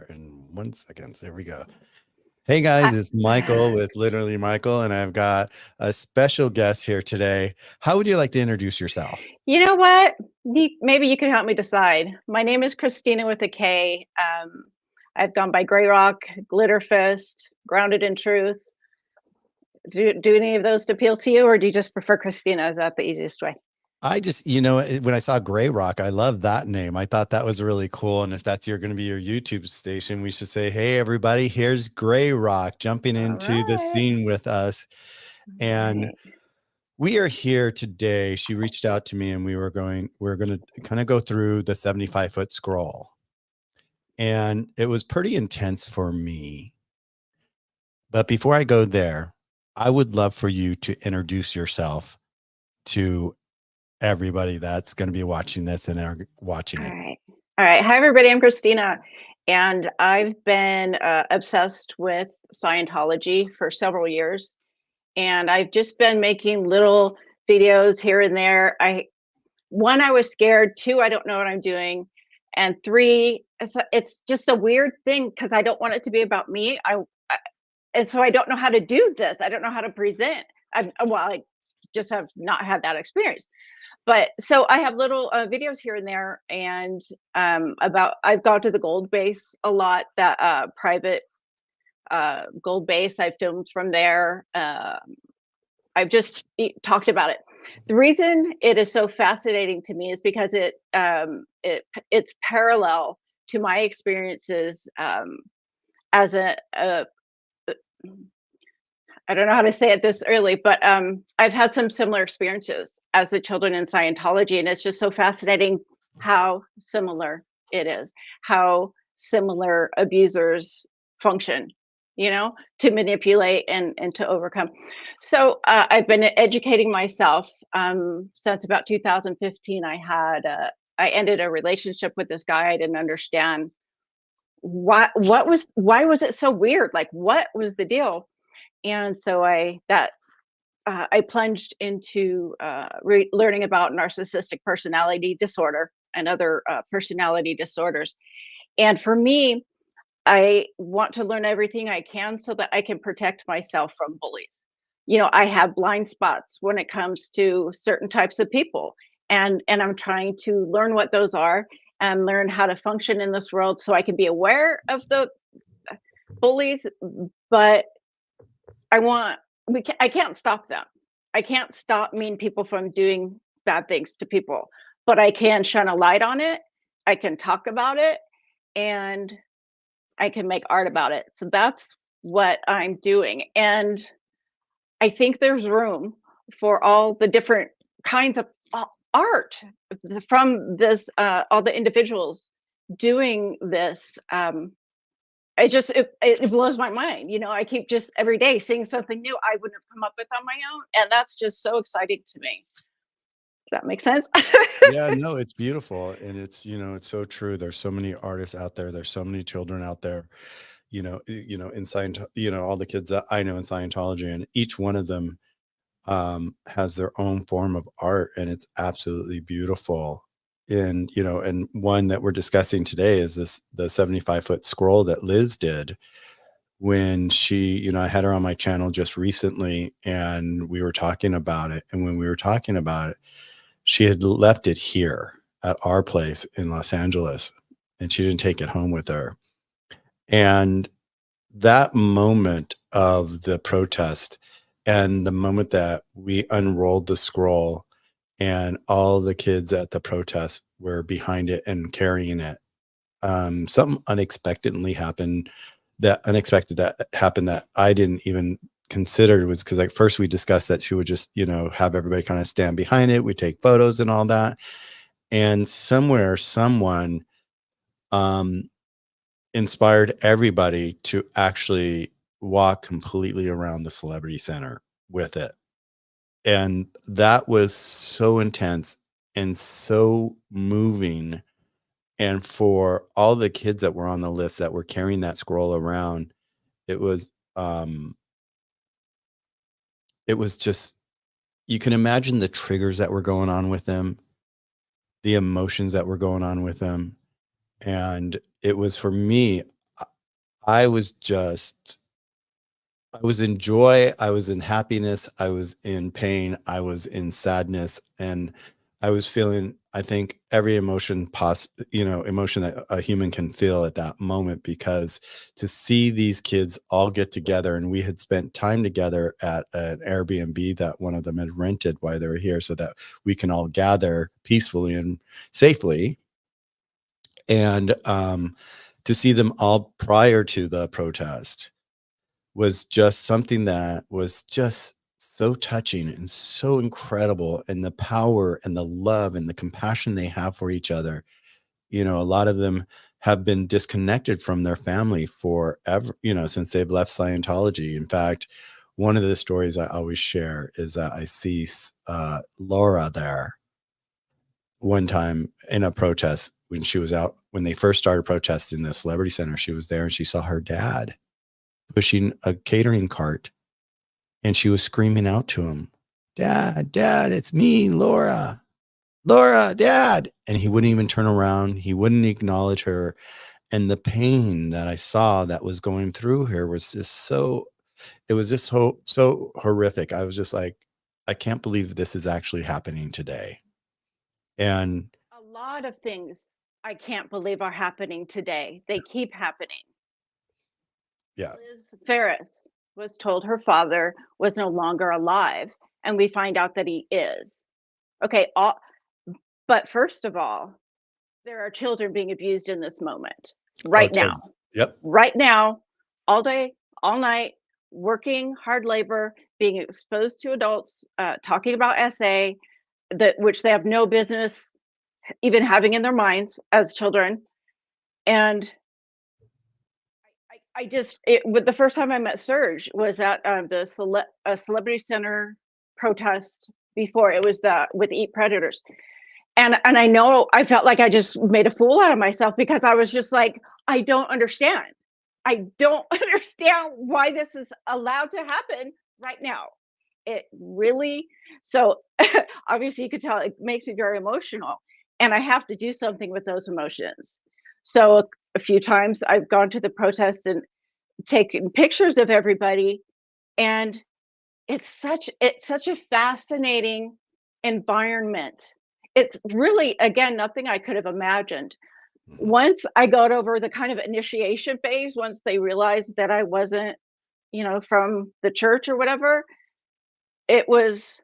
In 1 second. There we go. Hey Hi. guys, it's Michael with Literally Michael, and I've got a special guest here today. How would you like to introduce yourself? You know what? Maybe you can help me decide. My name is Christina with a K. I've gone by Grey Rock, Glitter Fist, Grounded in Truth. Do any of those appeal to you, or do you just prefer Christina? Is that the easiest way? I just, when I saw Gray Rock, I love that name. I thought that was really cool. And if that's going to be your YouTube station, we should say, hey, everybody, here's Gray Rock jumping All into the right. scene with us. All And right. we are here today. She reached out to me and we're going to kind of go through the 75-foot scroll. And it was pretty intense for me. But before I go there, I would love for you to introduce yourself to everybody that's going to be watching this and are watching All it. right. All right. Hi, everybody. I'm Christina, and I've been obsessed with Scientology for several years. And I've just been making little videos here and there. One, I was scared. Two, I don't know what I'm doing. And three, it's just a weird thing because I don't want it to be about me. And so I don't know how to do this. I don't know how to present. I just have not had that experience. But so I have little videos here and there, and about I've gone to the gold base a lot. That private gold base. I filmed from there. I've just talked about it. The reason it is so fascinating to me is because it's parallel to my experiences as a I don't know how to say it this early, but I've had some similar experiences as the children in Scientology, and it's just so fascinating how similar it is, how similar abusers function, to manipulate and to overcome. So I've been educating myself since about 2015. I ended a relationship with this guy. I didn't understand why was it so weird? Like, what was the deal? And so I plunged into learning about narcissistic personality disorder and other personality disorders. And for me, I want to learn everything I can so that I can protect myself from bullies. I have blind spots when it comes to certain types of people, and I'm trying to learn what those are and learn how to function in this world so I can be aware of the bullies, but I want I can't stop them. I can't stop mean people from doing bad things to people, but I can shine a light on it. I can talk about it, and I can make art about it. So that's what I'm doing. And I think there's room for all the different kinds of art from this, all the individuals doing this. It blows my mind. I keep just every day seeing something new I wouldn't have come up with on my own. And that's just so exciting to me. Does that make sense? Yeah, no, it's beautiful. And it's so true. There's so many artists out there. There's so many children out there, in all the kids that I know in Scientology, and each one of them has their own form of art, and it's absolutely beautiful. And one that we're discussing today is the 75-foot scroll that Liz did when I had her on my channel just recently, and we were talking about it. And when we were talking about it, she had left it here at our place in Los Angeles, and she didn't take it home with her. And that moment of the protest and the moment that we unrolled the scroll and all the kids at the protest were behind it and carrying it, something unexpected that happened that I didn't even consider. Was because, like, first we discussed that she would just have everybody kind of stand behind it, we take photos and all that, and somewhere someone um inspired everybody to actually walk completely around the celebrity center with it. And that was so intense and so moving. And for all the kids that were on the list that were carrying that scroll around, it was just, you can imagine the triggers that were going on with them, the emotions that were going on with them. And it was, for me, I was just I was in joy, I was in happiness, I was in pain, I was in sadness, and I was feeling, I think, every emotion that a human can feel at that moment, because to see these kids all get together, and we had spent time together at an Airbnb that one of them had rented while they were here so that we can all gather peacefully and safely. And to see them all prior to the protest was just something that was just so touching and so incredible, and the power and the love and the compassion they have for each other. A lot of them have been disconnected from their family forever, since they've left Scientology. In fact, one of the stories I always share is that I see Laura there one time in a protest when she was out, when they first started protesting the Celebrity Center. She was there and she saw her dad pushing a catering cart, and she was screaming out to him, "Dad, Dad, it's me, Laura. Laura, Dad." And he wouldn't even turn around. He wouldn't acknowledge her. And the pain that I saw that was going through her was just it was just so horrific. I was just like, I can't believe this is actually happening today. And A lot of things I can't believe are happening today. They keep happening. yeah, Liz Ferris was told her father was no longer alive, and we find out that he is. Okay, but first of all, there are children being abused in this moment, oh, right totally. now. Yep. Right now, all day, all night, working hard labor, being exposed to adults, talking about SA, which they have no business even having in their minds as children. And I just with the first time I met Serge was at the Celebrity Center protest before it was the with Eat Predators. And I know I felt like I just made a fool out of myself because I was just like, I don't understand. I don't understand why this is allowed to happen right now. It really so obviously you could tell it makes me very emotional, and I have to do something with those emotions. So a few times I've gone to the protests and taken pictures of everybody, and it's such a fascinating environment. It's really, again, nothing I could have imagined. Mhm. Once I got over the kind of initiation phase, once they realized that I wasn't, from the church or whatever, it was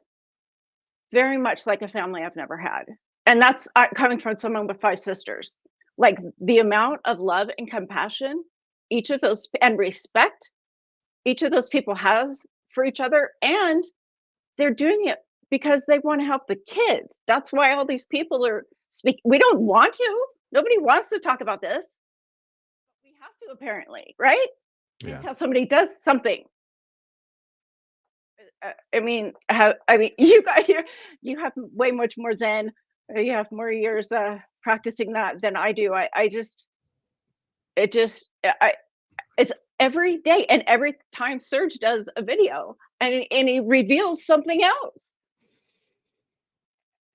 very much like a family I've never had. And that's coming from someone with 5 sisters. Like, the amount of love and compassion each of those and respect each of those people has for each other, and they're doing it because they wanna help the kids. That's why all these people are we don't want to. Nobody wants to talk about this. We have to apparently, right? Yeah. Until somebody does something. I mean, how I mean, you have way much more zen, you have more years, practicing that than I do. I just it just I it's every day, and every time Serge does a video, and he reveals something else.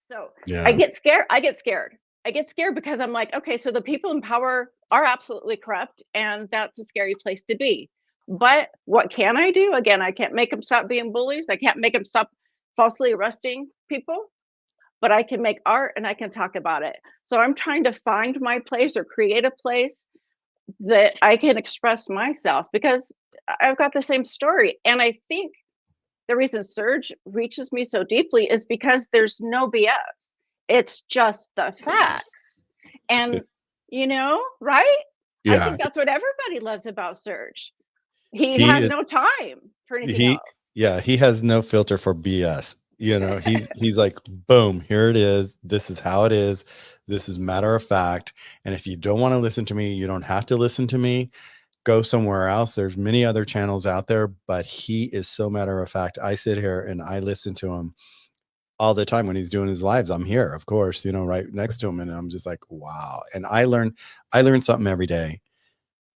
So, Yeah. I get scared. I get scared because I'm like, "Okay, so the people in power are absolutely corrupt, and that's a scary place to be." But what can I do? Again, I can't make them stop being bullies, I can't make them stop falsely arresting people, but I can make art and I can talk about it. So I'm trying to find my place or create a place that I can express myself because I've got the same story, and I think the reason Surge reaches me so deeply is because there's no BS. It's just the facts. And, right? I Yeah. think that's what everybody loves about Surge. He He has is no time for anything he else. yeah, he has no filter for BS. He's like, boom, here it is. This is how it is. This is matter of fact. And if you don't want to listen to me, you don't have to listen to me. Go somewhere else. There's many other channels out there, but he is so matter of fact. I sit here and I listen to him all the time when he's doing his lives. I'm here, of course, right next to him. And I'm just like, wow. And I learn something every day.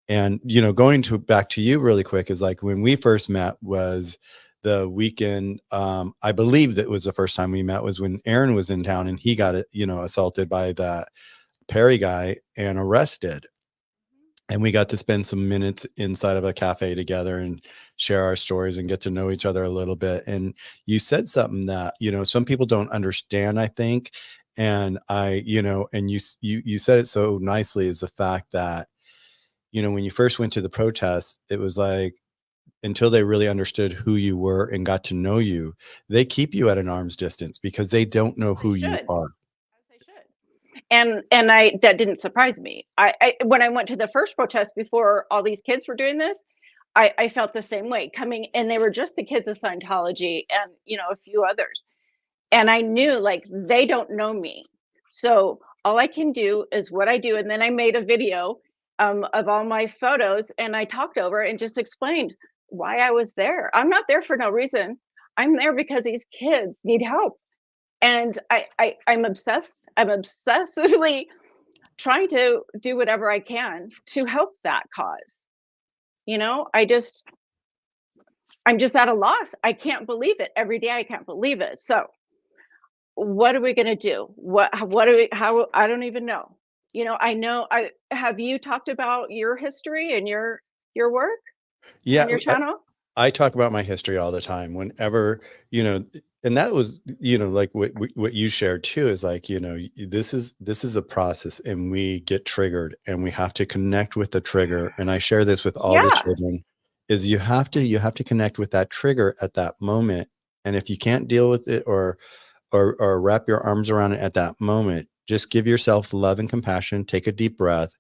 And, going to back to you really quick is like when we first met was the weekend. I believe that was the first time we met was when Aaron was in town and he got it, assaulted by that Perry guy and arrested. and we got to spend some minutes inside of a cafe together and share our stories and get to know each other a little bit. And you said something that, some people don't understand, I think. And and you said it so nicely, is the fact that, when you first went to the protests, it was like, until they really understood who you were and got to know you, they keep you at an arm's distance because they don't know They who you should, are. as they should. And I that didn't surprise me. I when I went to the first protest before all these kids were doing this, I felt the same way coming, and they were just the kids of Scientology and, a few others. And I knew, like, they don't know me. So all I can do is what I do. And then I made a video of all my photos, and I talked over and just explained why I was there. I'm not there for no reason. I'm there because these kids need help. And I'm obsessed. I'm obsessively trying to do whatever I can to help that cause. I'm just at a loss. I can't believe it. Every day I can't believe it. So what are we gonna do? What do we how I don't even know. I know I have you talked about your history and your work Yeah, on your channel? I talk about my history all the time whenever, you know, and that was, like what you shared too, is like, this is a process, and we get triggered and we have to connect with the trigger. And I share this with all the Yeah. children, is you have to connect with that trigger at that moment. And if you can't deal with it, or wrap your arms around it at that moment, just give yourself love and compassion, take a deep breath,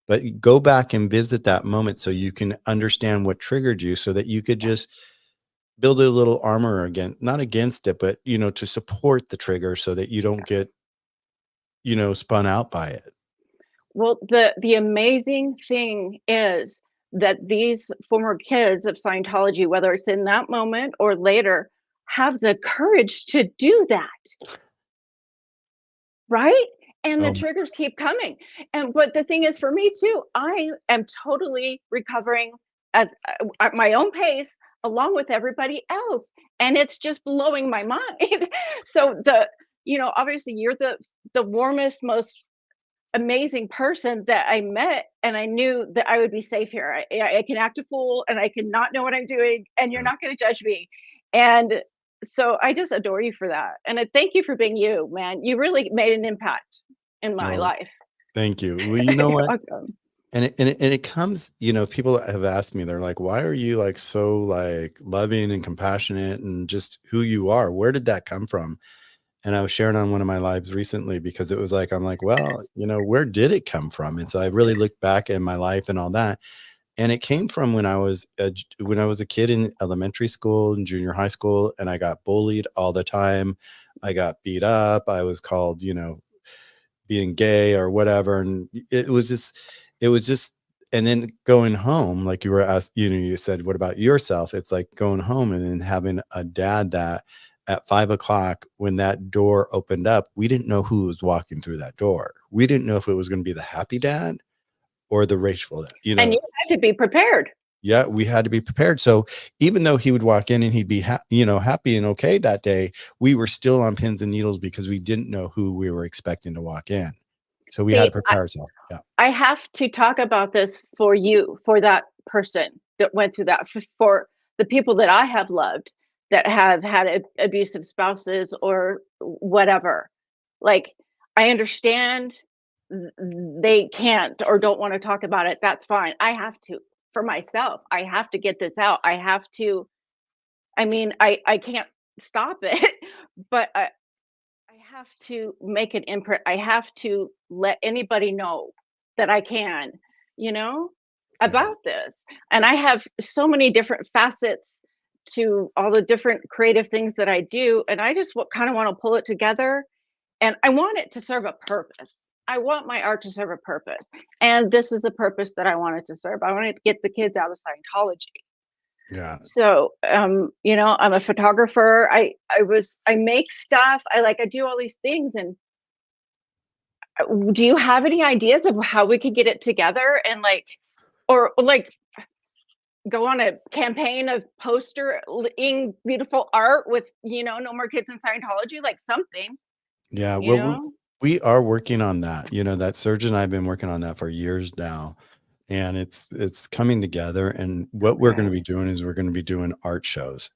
but go back and visit that moment so you can understand what triggered you, so that you could Yeah. just build a little armor, again, not against it, but to support the trigger so that you don't get, spun out by it. Well, the amazing thing is that these former kids of Scientology, whether it's in that moment or later, have the courage to do that. Right? And the Oh, triggers keep coming. But the thing is for me too, I am totally recovering at my own pace along with everybody else, and it's just blowing my mind. So obviously you're the warmest, most amazing person that I met, and I knew that I would be safe here. I can act a fool and I can not know what I'm doing, and you're yeah. not going to judge me. And so I just adore you for that. And I thank you for being you, man. You really made an impact in my Oh, life. thank you. Well, you know You're what? welcome. And it comes, people have asked me, they're like, why are you like so like loving and compassionate and just who you are? Where did that come from? And I was sharing on one of my lives recently, because it was like, I'm like, well, where did it come from? And so I really looked back in my life and all that. And it came from when I was a kid in elementary school and junior high school, and I got bullied all the time. I got beat up. I was called, being gay or whatever. And it was just, and then going home, like you were asked, you said, what about yourself? It's like going home and then having a dad that at 5 o'clock, when that door opened up, we didn't know who was walking through that door. We didn't know if it was going to be the happy dad or the rageful dad, And you had to be prepared. yeah, we had to be prepared. So even though he would walk in and he'd be happy and okay that day, we were still on pins and needles because we didn't know who we were expecting to walk in. So we had to See, prepare ourselves. Yeah. I have to talk about this for you, for that person that went through that, for the people that I have loved that have had abusive spouses or whatever. Like, I understand they can't or don't want to talk about it. That's fine. I have to, for myself. I have to get this out. I have to. I mean, I can't stop it, but I have to make an imprint. I have to let anybody know that I can, you know, Yeah. about this. And I have so many different facets to all the different creative things that I do. And I just kind of want to pull it together. And I want it to serve a purpose. I want my art to serve a purpose. And this is the purpose that I want it to serve. I want to get the kids out of Scientology. Yeah. So, I'm a photographer. I make stuff. I do all these things. And do you have any ideas of how we could get it together and or go on a campaign of ing beautiful art with, no more kids in Scientology, like something, Yeah. you Well, we know? we are working on that. That surgeon and I've been working on that for years now. and it's coming together. And what we're going to Okay. be doing is we're going to be doing art shows.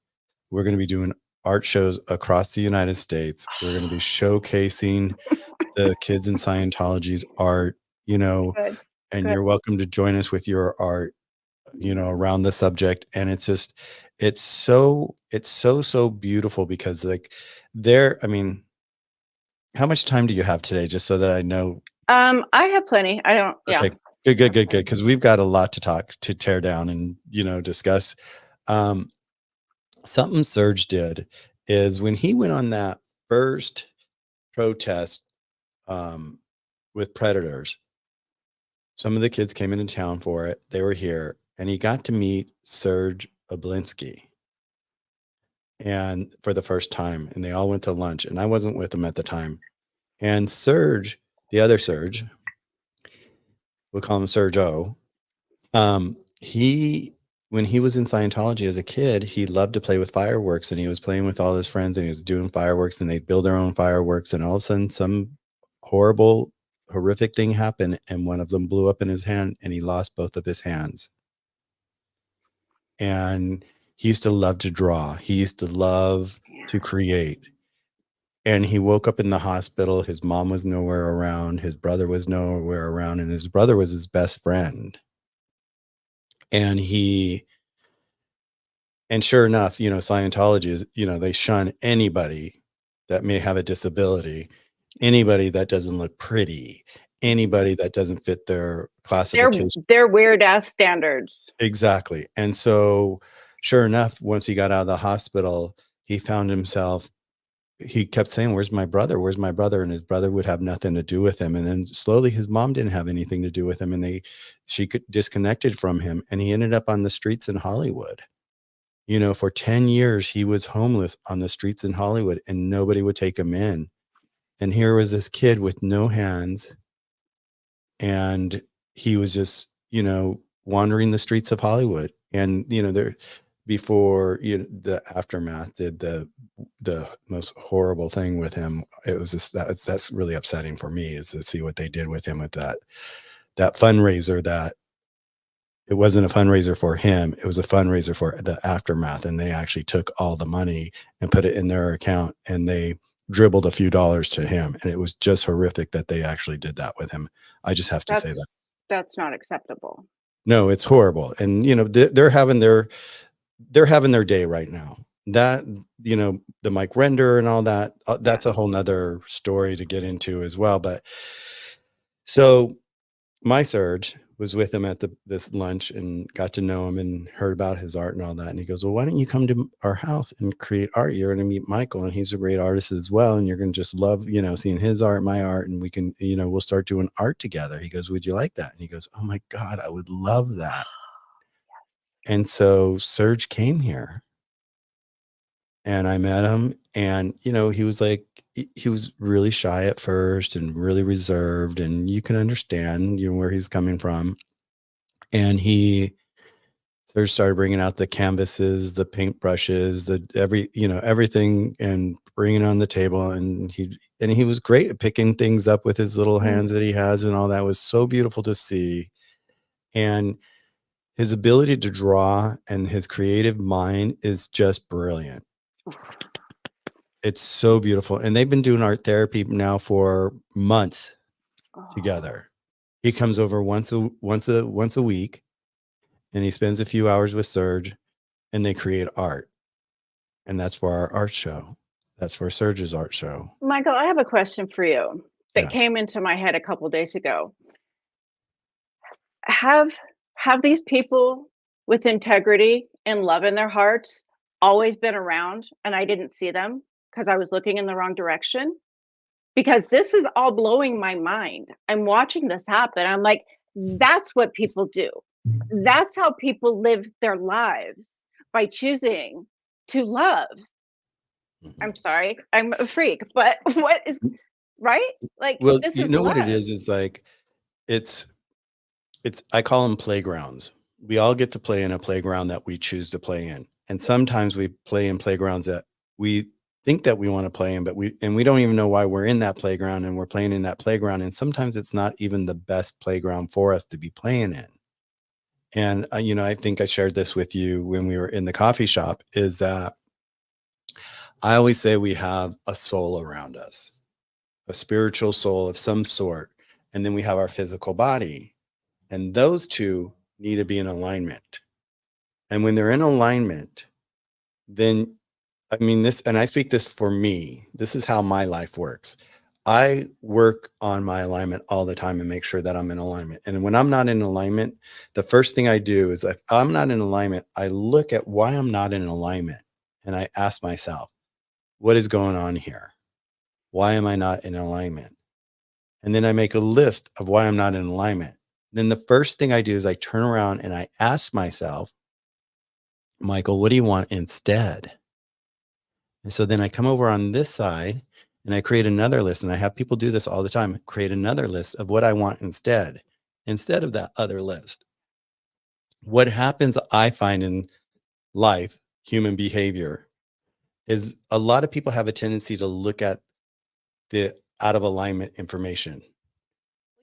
We're going to be doing art shows across the United States. We're going to be showcasing the kids in Scientology's art, you know, Good. and Good. you're welcome to join us with your art, around the subject. And it's just, it's so beautiful because like I mean, how much time do you have today? Just so that I know. I have plenty. I don't yeah. Okay. Good, good, That's good, good. fine. Because we've got a lot to tear down and, discuss. Um, Something Serge did is when he went on that first protest, um, with predators, some of the kids came into town for it. They were here, and he got to meet Serge Oblinsky, and for the first time, and they all went to lunch, and I wasn't with them at the time. And Serge, the other Serge, we'll call him Serge O. He When he was in Scientology as a kid, he loved to play with fireworks, and he was playing with all his friends, and he was doing fireworks, and they'd build their own fireworks, and all of a sudden, some horrible, horrific thing happened, and one of them blew up in his hand, and he lost both of his hands. And he used to love to draw. He used to love to Yeah. create. And he woke up in the hospital. His mom was nowhere around. His brother was nowhere around, and his brother was his best friend. And he And sure enough, Scientology is, they shun anybody that may have a disability, anybody that doesn't look pretty, anybody that doesn't fit their They're classification. they're weird ass standards. Exactly. And so, sure enough, once he got out of the hospital, he found himself, he kept saying, "Where's my brother? Where's my brother?" And his brother would have nothing to do with him. And then slowly his mom didn't have anything to do with him. And she could disconnected from him. And he ended up on the streets in Hollywood. For 10 years, he was homeless on the streets in Hollywood and nobody would take him in. And here was this kid with no hands, and he was just, wandering the streets of Hollywood. And, there before the aftermath did the most horrible thing with him. It was just that's really upsetting for me, is to see what they did with him with that fundraiser. That it wasn't a fundraiser for him, it was a fundraiser for the aftermath, and they actually took all the money and put it in their account, and they dribbled a few dollars to him, and it was just horrific that they actually did that with him. I just have to say that. That's not acceptable. No, it's horrible, and, they're having their day right now. That, the Mike Render and all that, Yeah. that's a whole nother story to get into as well. But so my Serge was with him at this lunch and got to know him and heard about his art and all that. And he goes, "Well, why don't you come to our house and create art? You're going to meet Michael, and he's a great artist as well. And you're going to just love, seeing his art, my art, and we can, we'll start doing art together." He goes, "Would you like that?" And he goes, "Oh my God, I would love that." And so Serge came here, and I met him, and, he was like, he was really shy at first and really reserved, and you can understand, where he's coming from. And he Serge started bringing out the canvases, the paintbrushes, everything, and bringing it on the table. And he was great at picking things up with his little Mm. hands that he has, and all that was so beautiful to see. And his ability to draw and his creative mind is just brilliant. It's so beautiful. And they've been doing art therapy now for months Oh, together. He comes over once a week, and he spends a few hours with Serge, and they create art. And that's for our art show. That's for Serge's art show. Michael, I have a question for you that Yeah. came into my head a couple days ago. Have have these people with integrity and love in their hearts always been around and I didn't see them because I was looking in the wrong direction? Because this is all blowing my mind. I'm watching this happen. I'm like, that's what people do. That's how people live their lives, by choosing to love. Mhm. I'm sorry, I'm a freak, but what is right? Like, Well, this you is know what it love. is? It's like it's I call them playgrounds. We all get to play in a playground that we choose to play in. And sometimes we play in playgrounds that we think that we want to play in, but we don't even know why we're in that playground, and we're playing in that playground. And sometimes it's not even the best playground for us to be playing in. And, I think I shared this with you when we were in the coffee shop, is that I always say we have a soul around us, a spiritual soul of some sort. And then we have our physical body. And those two need to be in alignment. And when they're in alignment, then, I mean, this, and I speak this for me, this is how my life works. I work on my alignment all the time and make sure that I'm in alignment. And when I'm not in alignment, the first thing I do is, if I'm not in alignment, I look at why I'm not in alignment. And I ask myself, what is going on here? Why am I not in alignment? And then I make a list of why I'm not in alignment. Then the first thing I do is I turn around and I ask myself, Michael, what do you want instead? And so then I come over on this side and I create another list. And I have people do this all the time, create another list of what I want instead of that other list. What happens, I find in life, human behavior, is a lot of people have a tendency to look at the out of alignment information,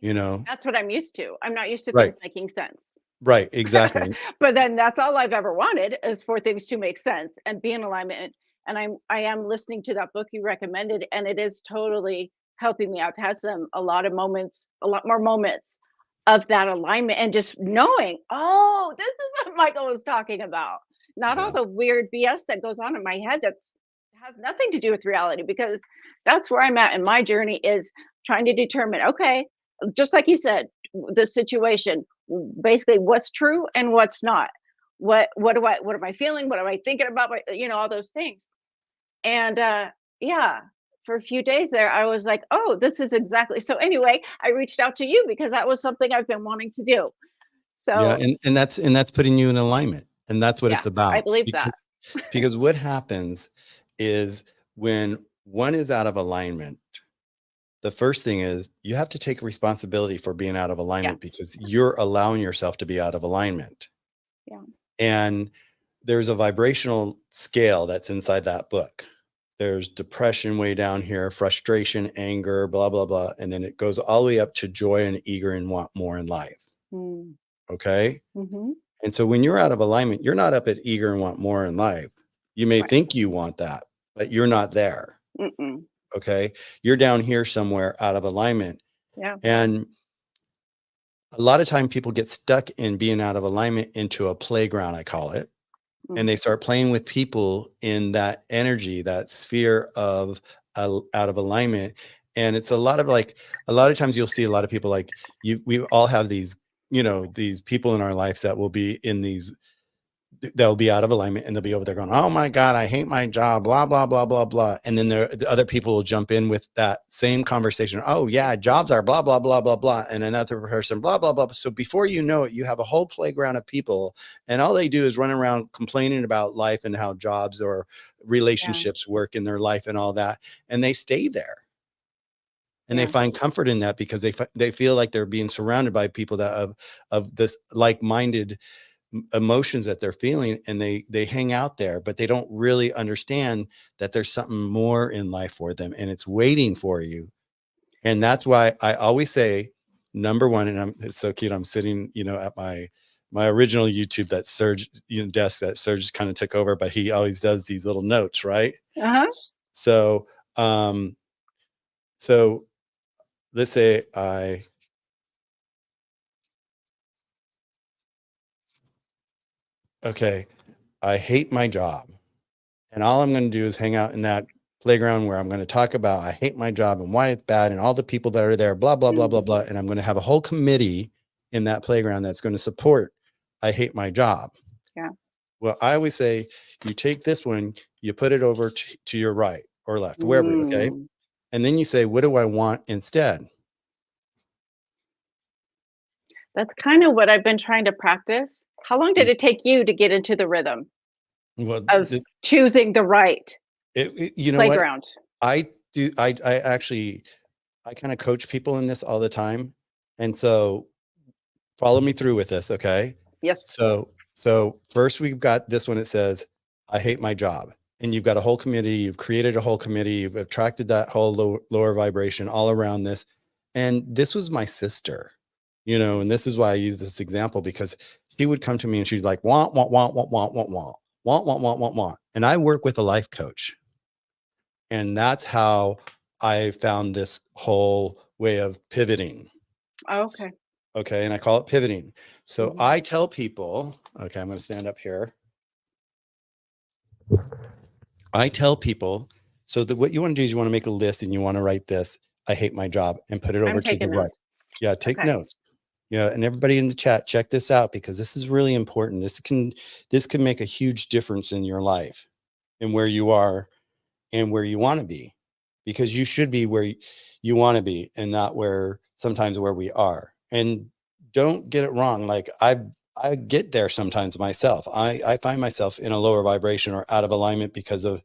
you know? That's what I'm used to. I'm not used to Right. things making sense. Right. Exactly. But then that's all I've ever wanted is for things to make sense and be in alignment. And I am listening to that book you recommended, and it is totally helping me. I've had a lot of moments, a lot more moments of that alignment and just knowing, oh, this is what Michael was talking about. Not all Yeah. the weird BS that goes on in my head that's has nothing to do with reality, because that's where I'm at in my journey, is trying to determine, okay, just like you said, the situation, basically what's true and what's not. What am I feeling? What am I thinking about? All those things. And yeah, for a few days there, I was like, oh, this is exactly. So anyway, I reached out to you because that was something I've been wanting to do. Yeah. So And that's putting you in alignment. And that's what yeah, it's I about. believe that. Because what happens is, when one is out of alignment, the first thing is you have to take responsibility for being out of Yeah, alignment, because you're allowing yourself to be out of alignment. yeah, And there's a vibrational scale that's inside that book. There's depression way down here, frustration, anger, blah, blah, blah. And then it goes all the way up to joy and eager and want more in life. mm, Okay. mm-hmm. And so when you're out of alignment, you're not up at eager and want more in life. You may Right. think you want that, but you're not there. Mm-mm. Okay. You're down here somewhere out of alignment. Yeah. And a lot of time people get stuck in being out of alignment into a playground, I call it. And Mm. they start playing with people in that energy, that sphere of out of alignment. And it's a lot of times you'll see a lot of people, like, we all have these, these people in our lives that will be in these, they'll be out of alignment, and they'll be over there going, oh my God, I hate my job, blah, blah, blah, blah, blah. And then the other people will jump in with that same conversation. Oh yeah, jobs are blah, blah, blah, blah, blah. And another person, blah, blah, blah. So before you know it, you have a whole playground of people, and all they do is run around complaining about life and how jobs or Yeah. relationships work in their life and all that. And they stay there. And they Yeah. find comfort in that, because they feel like they're being surrounded by people that of this like-minded emotions that they're feeling, and they hang out there, but they don't really understand that there's something more in life for them, and it's waiting for you. And that's why I always say, number one, and it's so cute, I'm sitting, at my original YouTube, that Serge, desk that Serge kind of took over, but he always does these little notes, right? Uh-huh. So so let's say okay, I hate my job. And all I'm going to do is hang out in that playground where I'm going to talk about I hate my job and why it's bad and all the people that are there, blah, blah, blah, blah, Mm. blah. And I'm going to have a whole committee in that playground that's going to support I hate my job. Yeah. Well, I always say, you take this one, you put it over to your right or left, wherever. Okay. Mm. And then you say, what do I want instead? That's kind of what I've been trying to practice. How long did Mm, it take you to get into the rhythm Well, of choosing the right you know what? playground? I do. I actually, I kind of coach people in this all the time. And so follow me through with this, okay? Yes. So first we've got this one. It says, I hate my job. And you've got a whole committee, you've created a whole committee, you've attracted that whole lower vibration all around this. And this was my sister, and this is why I use this example, because she would come to me and she'd like, want, want, want, want, want, want, want, want, want, want, want, want. And I work with a life coach. And that's how I found this whole way of pivoting. Okay. Okay. And I call it pivoting. So Mhm. I tell people, okay, I'm going to stand up here. I tell people, so that what you want to do is you want to make a list and you want to write this, I hate my job, and put it I'm over to the taking right. notes. Yeah. Take Okay. notes. Yeah. And everybody in the chat, check this out because this is really important. This can make a huge difference in your life and where you are and where you want to be, because you should be where you want to be and not where sometimes where we are. And don't get it wrong. Like I get there sometimes myself. I find myself in a lower vibration or out of alignment because of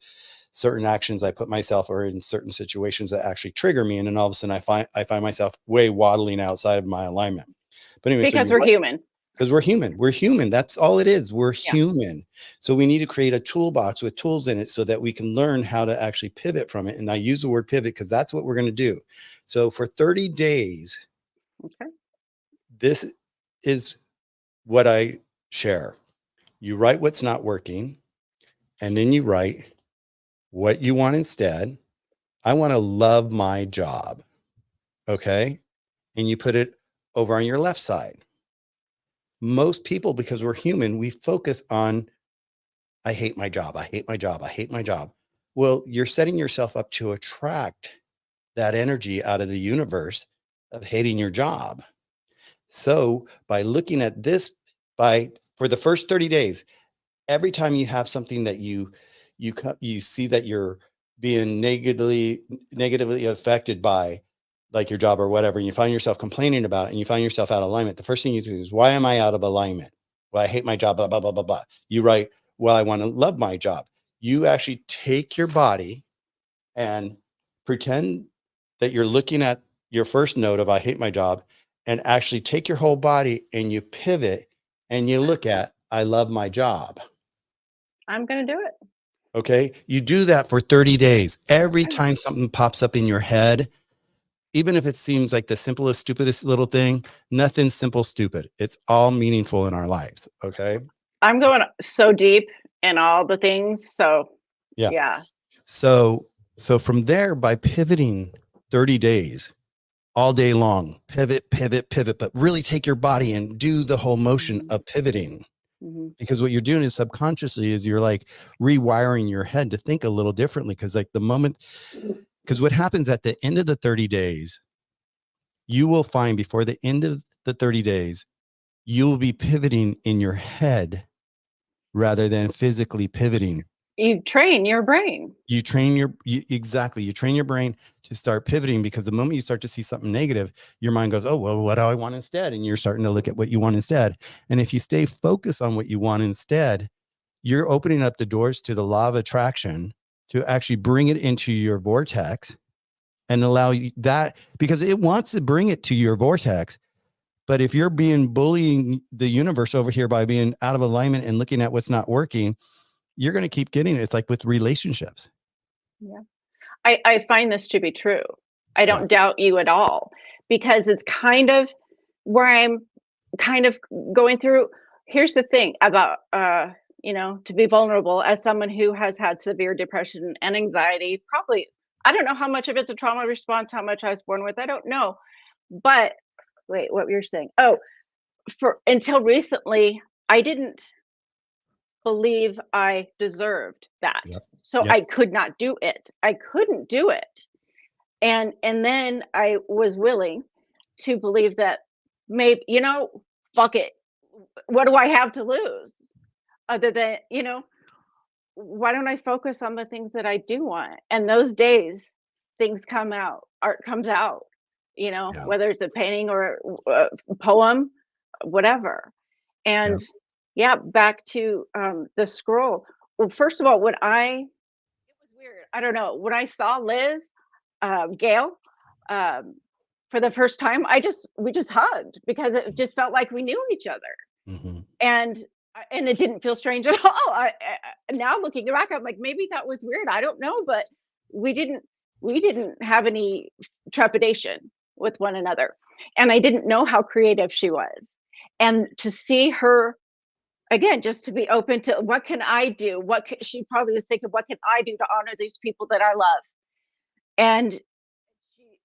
certain actions I put myself or in certain situations that actually trigger me. And then all of a sudden I find myself way waddling outside of my alignment. But anyway, so Because you we're human. because we're human. We're human. That's all it is. We're Yeah. human. So we need to create a toolbox with tools in it so that we can learn how to actually pivot from it. And I use the word pivot because that's what we're going to do. So for 30 days, Okay. this is what I share. You write what's not working, and then you write what you want instead. I want to love my job. Okay. And you put it over on your left side. Most people, because we're human, we focus on I hate my job. I hate my job. I hate my job. Well, you're setting yourself up to attract that energy out of the universe of hating your job. So by looking at this, for the first 30 days, every time you have something that you see that you're being negatively affected by, like your job or whatever, and you find yourself complaining about it and you find yourself out of alignment, the first thing you do is, why am I out of alignment? Well, I hate my job, blah, blah, blah, blah, blah. You write, well, I want to love my job. You actually take your body and pretend that you're looking at your first note of I hate my job, and actually take your whole body and you pivot and you look at I love my job. I'm going to do it. Okay. You do that for 30 days. Every Okay. time something pops up in your head, even if it seems like the simplest, stupidest little thing, nothing's simple, stupid. It's all meaningful in our lives. Okay. I'm going so deep in all the things. So, Yeah. yeah. So from there, by pivoting 30 days, all day long, pivot, pivot, pivot, but really take your body and do the whole motion Mhm. of pivoting. Mhm. Because what you're doing is subconsciously is you're like rewiring your head to think a little differently. Cause like the moment, because what happens at the end of the 30 days, you will find before the end of the 30 days, you will be pivoting in your head rather than physically pivoting. You train your brain. You train exactly. You train your brain to start pivoting, because the moment you start to see something negative, your mind goes, oh, well, what do I want instead? And you're starting to look at what you want instead. And if you stay focused on what you want instead, you're opening up the doors to the law of attraction to actually bring it into your vortex and allow you that, because it wants to bring it to your vortex. But if you're bullying the universe over here by being out of alignment and looking at what's not working, you're going to keep getting it. It's like with relationships. Yeah. I find this to be true. I Yeah. don't doubt you at all, because it's kind of where I'm kind of going through. Here's the thing about, to be vulnerable as someone who has had severe depression and anxiety. Probably, I don't know how much of it's a trauma response, how much I was born with. I don't know. But wait, what you're saying? Oh, for until recently, I didn't believe I deserved that. Yep. So Yep. I could not do it. I couldn't do it. And then I was willing to believe that maybe, fuck it. What do I have to lose? Other than, why don't I focus on the things that I do want? And those days things come out, art comes out, Yeah. whether it's a painting or a poem, whatever. Yeah. And yeah, back to the scroll. Well, first of all, it was weird. I don't know. When I saw Liz, Gail, um, for the first time, we just hugged because it just felt like we knew each other, Mm-hmm. and and it didn't feel strange at all. Now looking back, I'm like, maybe that was weird. I don't know, but we didn't we didn't have any trepidation with one another, and I didn't know how creative she was, and to see her again, just to be open to what can I do? She probably was thinking, what can I do to honor these people that I love? And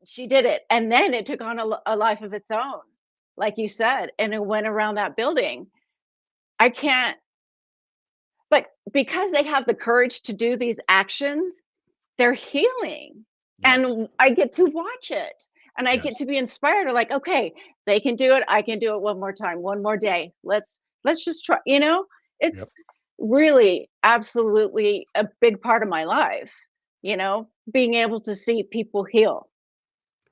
she did it. And then it took on a life of its own, like you said, and it went around that building. I can't, but because they have the courage to do these actions, they're healing. Yes. And I get to watch it. And I get to Yes. be inspired, or like, okay, they can do it. I can do it one more time, one more day. Let's just try, Yep. it's really absolutely a big part of my life, being able to see people heal,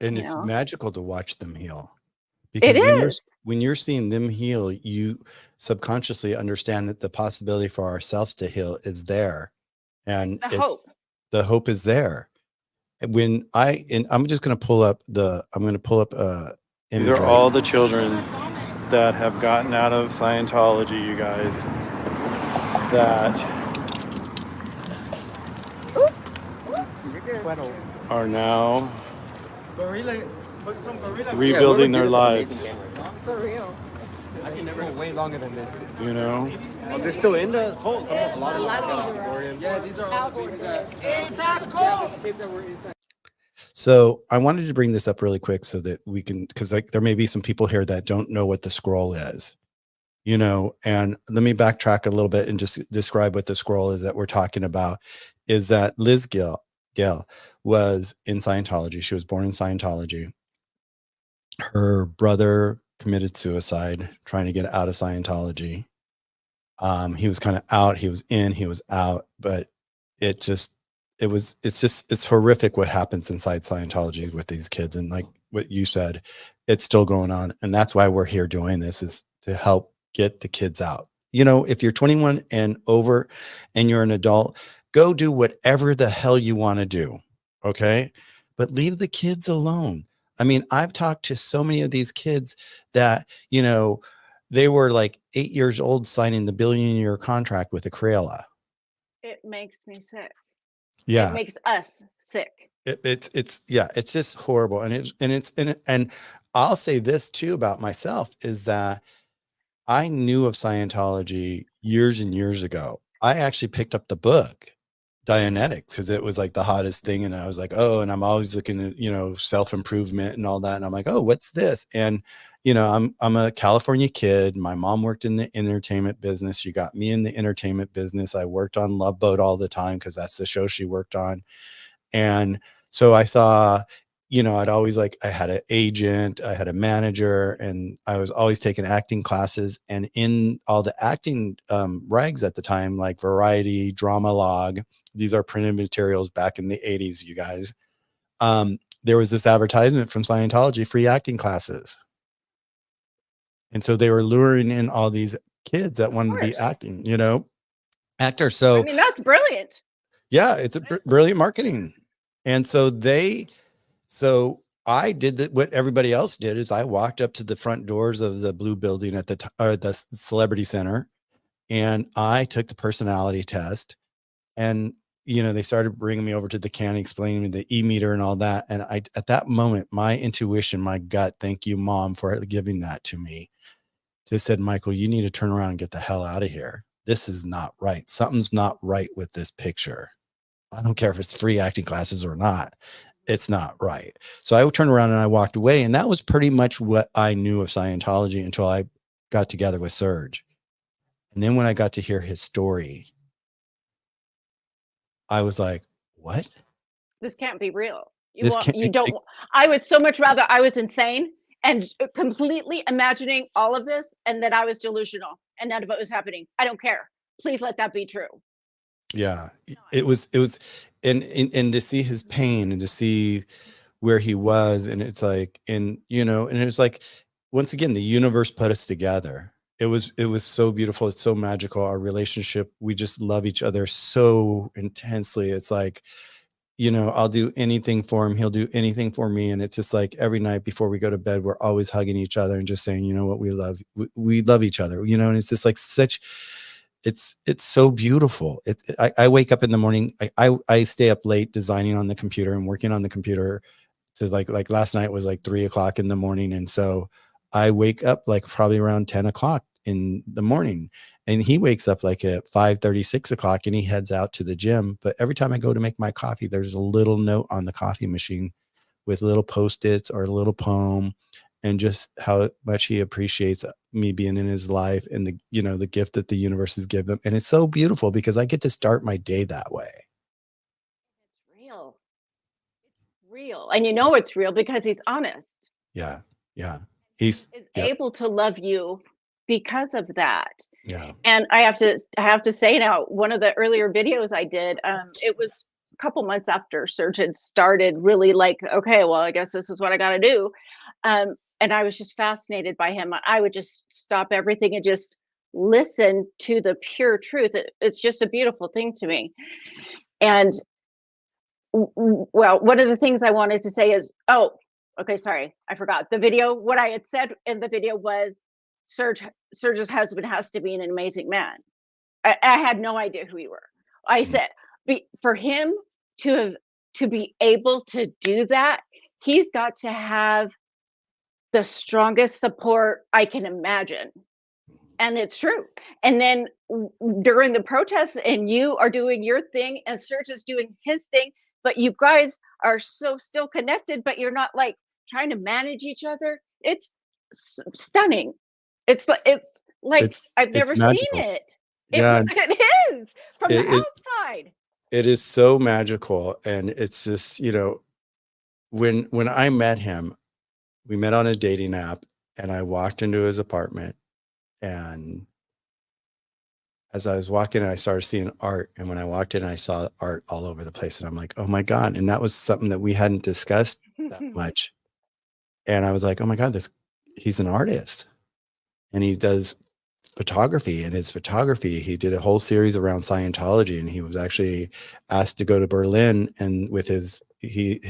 And you it's know. magical to watch them heal. It Because is when you're seeing them heal, you subconsciously understand that the possibility for ourselves to heal is there, and the it's hope. the hope is there. And I'm just going to pull up These are all the children that have gotten out of Scientology, you guys, that are now rebuilding their lives, For real. I can never go way longer than this. you know. Oh, they're still in the hole. A lot of these are. Yeah, these are all the things that kids that were inside. So I wanted to bring this up really quick so that we can, because like there may be some people here that don't know what the scroll is, and let me backtrack a little bit and just describe what the scroll is that we're talking about. Is that Liz Gale was in Scientology. She was born in Scientology. Her brother committed suicide trying to get out of Scientology. He was kind of out, he was in, he was out, but it just it's horrific what happens inside Scientology with these kids. And like what you said, it's still going on. And that's why we're here doing this, is to help get the kids out. If you're 21 and over and you're an adult, go do whatever the hell you want to do. Okay. But leave the kids alone. I mean, I've talked to so many of these kids that, they were like 8 years old signing the billion-year contract with a Crayola. It makes me sick. It Yeah, makes us sick. it's just horrible. And I'll say this too about myself, is that I knew of Scientology years and years ago. I actually picked up the book Dianetics because it was like the hottest thing, and I was like, oh, and I'm always looking at self-improvement and all that, and I'm like, oh, what's this? And I'm a California kid. My mom worked in the entertainment business. She got me in the entertainment business. I worked on Love Boat all the time because that's the show she worked on. And so I saw, I had an agent, I had a manager, and I was always taking acting classes. And in all the acting rags at the time, like Variety, Drama Log, these are printed materials back in the 80s, you guys. There was this advertisement from Scientology, free acting classes. And so they were luring in all these kids that Of wanted to be course. acting, actors. I So mean, that's brilliant. yeah, it's a brilliant marketing. And so I did what everybody else did, is I walked up to the front doors of the blue building at the Celebrity Center, and I took the personality test. And they started bringing me over to the county, explaining me the e-meter and all that. And at that moment, my intuition, my gut, thank you, Mom, for giving that to me, just said, Michael, you need to turn around and get the hell out of here. This is not right. Something's not right with this picture. I don't care if it's free acting classes or not. It's not right. So I turned around and I walked away. And that was pretty much what I knew of Scientology until I got together with Serge. And then when I got to hear his story, I was like, what? This can't be real. This can't, You don't, I would so much rather I was insane and completely imagining all of this and that I was delusional and none of it was happening. I don't care. Please let that be true. yeah, it was, and to see his pain and to see where he was. And it's like, and it was like, once again, the universe put us together. It was so beautiful. It's so magical. Our relationship, we just love each other so intensely. It's like, I'll do anything for him. He'll do anything for me. And it's just like every night before we go to bed, we're always hugging each other and just saying, you know what, we love each other, and it's just like it's so beautiful. I wake up in the morning. I stay up late designing on the computer and working on the computer to like last night was like 3 o'clock in the morning. And so I wake up like probably around 10 o'clock in the morning, and he wakes up like at 5:30, 6 o'clock, and he heads out to the gym. But every time I go to make my coffee, there's a little note on the coffee machine with little post-its or a little poem, and just how much he appreciates me being in his life and the, the gift that the universe has given him. And it's so beautiful because I get to start my day that way. It's real. It's real. And you know it's real because he's honest. Yeah. Yeah. He's, Is yep. able to love you because of that. Yeah. And I have to say now, one of the earlier videos I did, it was a couple months after Serge had started really like, okay, well, I guess this is what I got to do. And I was just fascinated by him. I would just stop everything and just listen to the pure truth. It's just a beautiful thing to me. And well, one of the things I wanted to say is, oh, okay, sorry, I forgot the video. What I had said in the video was Serge's husband has to be an amazing man. I had no idea who you were. I Mhm. said, for him to be able to do that, he's got to have the strongest support I can imagine. And it's true. And then during the protests, and you are doing your thing, and Serge is doing his thing, but you guys are so still connected, but you're not like trying to manage each other. It's stunning. It's like I've It's never seen magical. it. Yeah. It is from the It, it, outside. it is so magical. And it's just, when I met him, we met on a dating app, and I walked into his apartment, and as I was walking, I started seeing art. And when I walked in, I saw art all over the place, and I'm like, oh my God. And that was something that we hadn't discussed that much. And I was like, oh my God, he's an artist, and he does photography. And his photography, he did a whole series around Scientology, and he was actually asked to go to Berlin, and with he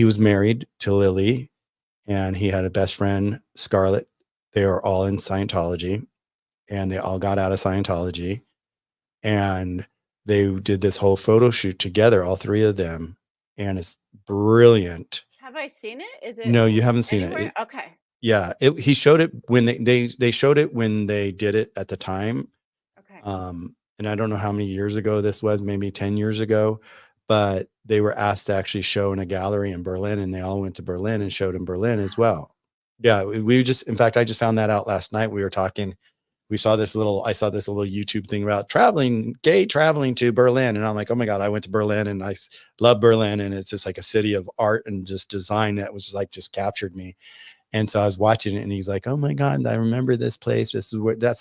was married to Lily, and he had a best friend, Scarlett. They are all in Scientology, and they all got out of Scientology, and they did this whole photo shoot together, all three of them. And it's brilliant. Have I seen it? Is it No, you haven't seen anywhere? it. Okay. Yeah, he showed it when they showed it when they did it at the time. Okay. And I don't know how many years ago this was, maybe 10 years ago, but they were asked to actually show in a gallery in Berlin, and they all went to Berlin and showed in Berlin as well. Yeah, in fact, I just found that out last night. We were talking, I saw this little YouTube thing about gay traveling to Berlin. And I'm like, oh my God, I went to Berlin, and I love Berlin. And it's just like a city of art and just design that was like, just captured me. And so I was watching it, and he's like, oh my God, I remember this place. That's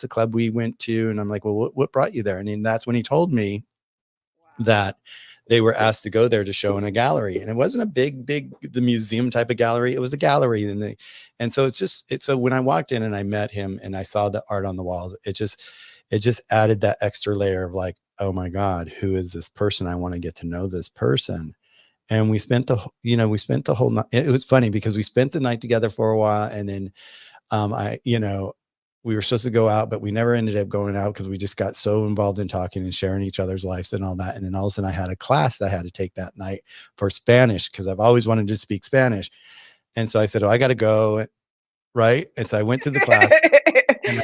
the club we went to. And I'm like, well, what brought you there? And then that's when he told me that they were asked to go there to show in a gallery. And it wasn't a big, the museum type of gallery. It was a gallery. And so so when I walked in and I met him and I saw the art on the walls, it just added that extra layer of like, oh my God, who is this person? I want to get to know this person. And we spent the whole night. It was funny because we spent the night together for a while. And then we were supposed to go out, but we never ended up going out because we just got so involved in talking and sharing each other's lives and all that. And then all of a sudden I had a class that I had to take that night for Spanish, because I've always wanted to speak Spanish. And so I said, oh, I got to go. Right. And so I went to the class, and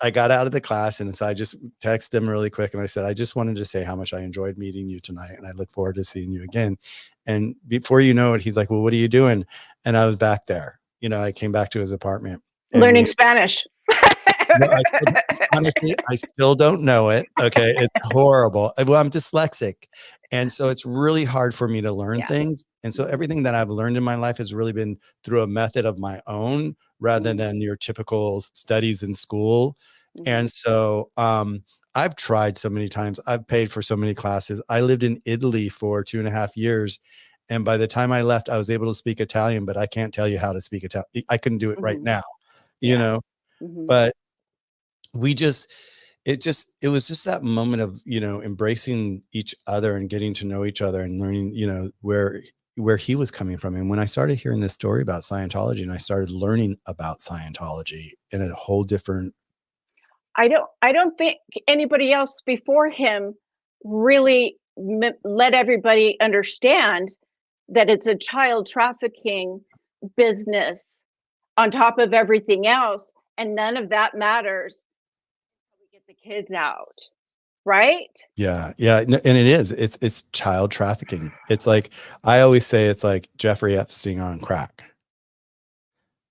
I got out of the class. And so I just texted him really quick. And I said, I just wanted to say how much I enjoyed meeting you tonight, and I look forward to seeing you again. And before you know it, he's like, well, what are you doing? And I was back there. I came back to his apartment. Learning Spanish. Honestly, I still don't know it. Okay. It's horrible. Well, I'm dyslexic. And so it's really hard for me to learn things. And so everything that I've learned in my life has really been through a method of my own, rather than your typical studies in school. And so I've tried so many times. I've paid for so many classes. I lived in Italy for 2.5 years. And by the time I left, I was able to speak Italian, but I can't tell you how to speak Italian. I couldn't do it right now, but it was just that moment of, embracing each other and getting to know each other and learning, where he was coming from. And when I started hearing this story about Scientology, and I started learning about Scientology in a whole different. I don't think anybody else before him really let everybody understand that it's a child trafficking business on top of everything else. and none of that matters until we get the kids out, right? Yeah, yeah, and it is. It's child trafficking. It's like I always say, it's like Jeffrey Epstein on crack.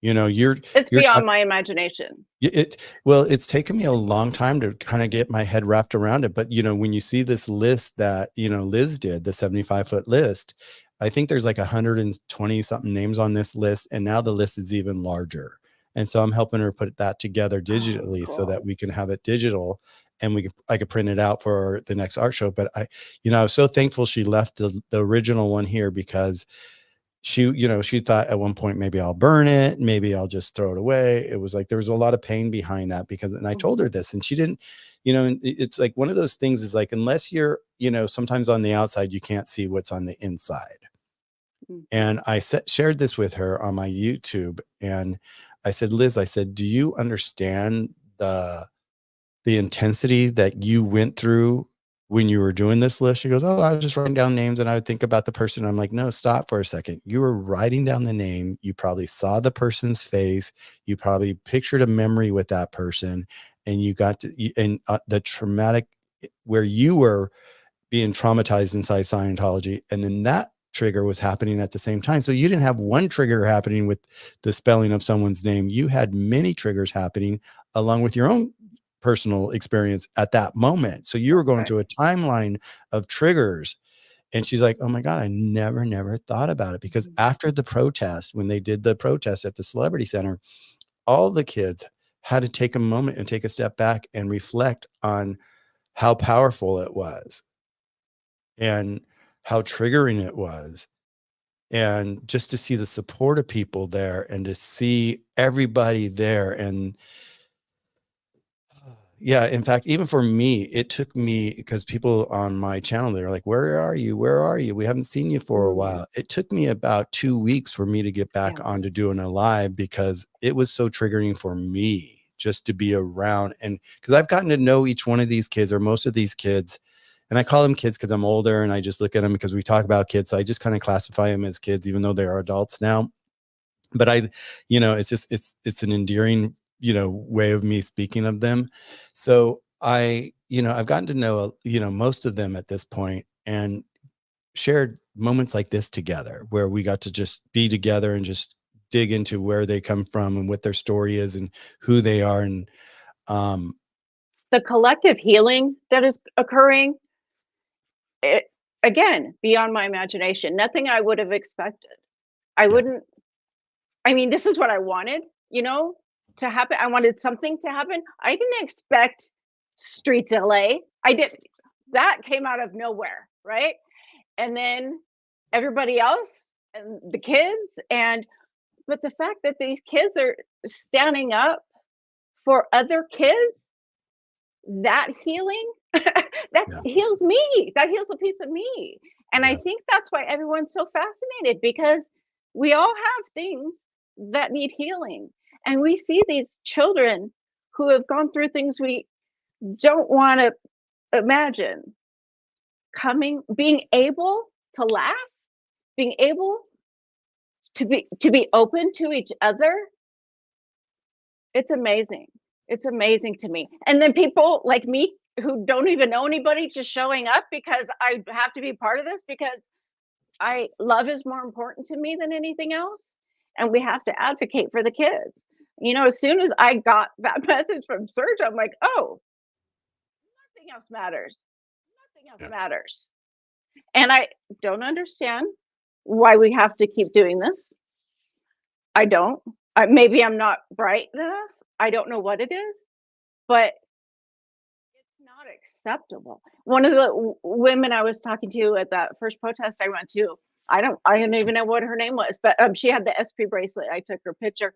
You know, It's you're beyond talking. my imagination. Well, it's taken me a long time to kind of get my head wrapped around it. But, when you see this list that, Liz did, the 75-foot list, I think there's like 120 something names on this list. And now the list is even larger. And so I'm helping her put that together Oh, digitally so that cool. we can have it digital and I could print it out for the next art show. But I was so thankful she left the original one here because she thought at one point, maybe I'll burn it, maybe I'll just throw it away. It was like there was a lot of pain behind that and I told her Mhm, this and she didn't, and it's like one of those things is like, unless you're, sometimes on the outside, you can't see what's on the inside. mhm. And I shared this with her on my YouTube and I said, Liz, I said, do you understand the intensity that you went through when you were doing this list? She goes, oh, I was just writing down names and I would think about the person. I'm like, no, stop for a second. You were writing down the name. You probably saw the person's face. You probably pictured a memory with that person and you got to, and the traumatic where you were being traumatized inside Scientology. And then that trigger was happening at the same time. So you didn't have one trigger happening with the spelling of someone's name. You had many triggers happening along with your own personal experience at that moment. So you were That's going right. through a timeline of triggers. And she's like, oh my God, I never thought about it. Because Mhm. after the protest, when they did the protest at the Celebrity Center, all the kids had to take a moment and take a step back and reflect on how powerful it was and how triggering it was. And just to see the support of people there and to see everybody there. And yeah, in fact, even for me, it took me because people on my channel, they're like, where are you? Where are you? We haven't seen you for a Mm, while. It took me about 2 weeks for me to get back yeah. onto doing a live because it was so triggering for me just to be around. And because I've gotten to know each one of these kids or most of these kids, and I call them kids because I'm older and I just look at them because we talk about kids. So I just kind of classify them as kids, even though they are adults now. But it's just it's an endearing, way of me speaking of them. So I've gotten to know, most of them at this point and shared moments like this together where we got to just be together and just dig into where they come from and what their story is and who they are. And um The collective healing that is occurring, it again, beyond my imagination, nothing I would have expected. I yeah, wouldn't I mean, this is what I wanted, you know, to happen. I wanted something to happen. I didn't expect Streets LA. I didn't that came out of nowhere, right? And then everybody else and the kids and but the fact that these kids are standing up for other kids, that healing, that yeah, heals me. That heals a piece of me. And I yeah, think that's why everyone's so fascinated because we all have things that need healing. And we see these children who have gone through things we don't want to imagine being able to laugh, being able to be open to each other. It's amazing. It's amazing to me. And then people like me who don't even know anybody just showing up because I have to be part of this because I love is more important to me than anything else. And we have to advocate for the kids. As soon as I got that message from Serge, I'm like, oh, nothing else matters. Nothing else yeah. matters. And I don't understand why we have to keep doing this. I don't. Maybe I'm not bright enough. I don't know what it is, but it's not acceptable. One of the women I was talking to at that first protest I went to, I don't even know what her name was, but she had the SP bracelet. I took her picture,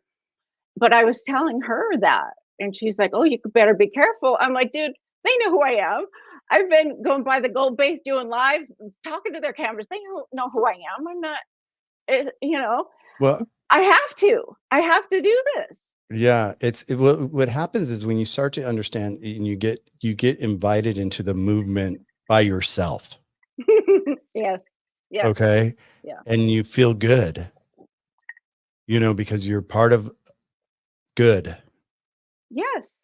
but I was telling her that, and she's like, "Oh, you better be careful." I'm like, "Dude, they know who I am. I've been going by the gold base doing live, talking to their cameras. They know who I am. I'm not, eh, you know, Well, I have to. I have to do this." yeah, what happens is when you start to understand and you get invited into the movement by yourself, Yes. Yes. okay? Yeah. And you feel good, because you're part of good. Yes.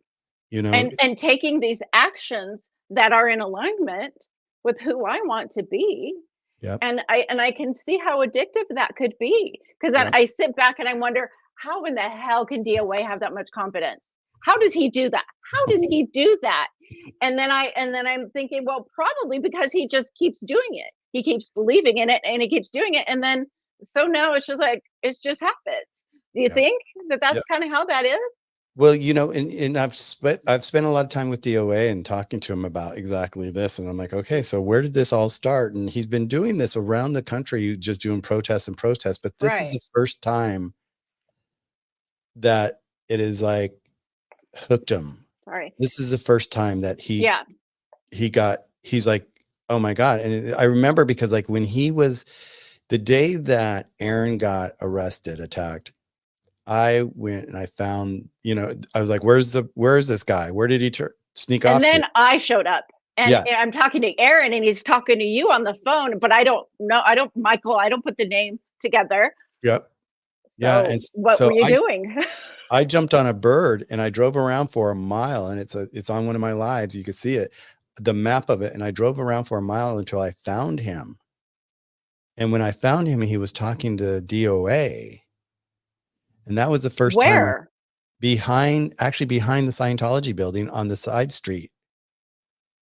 you know? And taking these actions that are in alignment with who I want to be. Yep, And I can see how addictive that could be, because then yep, I sit back and I wonder, how in the hell can DOA have that much confidence? How does he do that? How does he do that? And then I'm thinking, well, probably because he just keeps doing it. He keeps believing in it and he keeps doing it. And then so now it's just like it's just habits. Do you yeah, think that yeah. that's kind of how that is? Well, and I've spent a lot of time with DOA and talking to him about exactly this, and I'm like, okay, so where did this all start? And he's been doing this around the country, just doing protests and protests, but this is Right. the first time that it is like hooked him. Sorry. This is the first time that Yeah. he's like, oh my God. And I remember because like when he was the day that Aaron got attacked, I went and I found, I was like, where's this guy? Where did he sneak And off to? then I showed up, and Yes. I'm talking to Aaron, and he's talking to you on the phone, but I don't know. Michael, I don't put the name together. Yep. Yeah. So And what were so you I, doing? I jumped on a bird and I drove around for a mile, and it's on one of my lives. You could see it, the map of it. And I drove around for a mile until I found him. And when I found him, he was talking to DOA. And that was the first time Where? actually behind the Scientology building on the side street.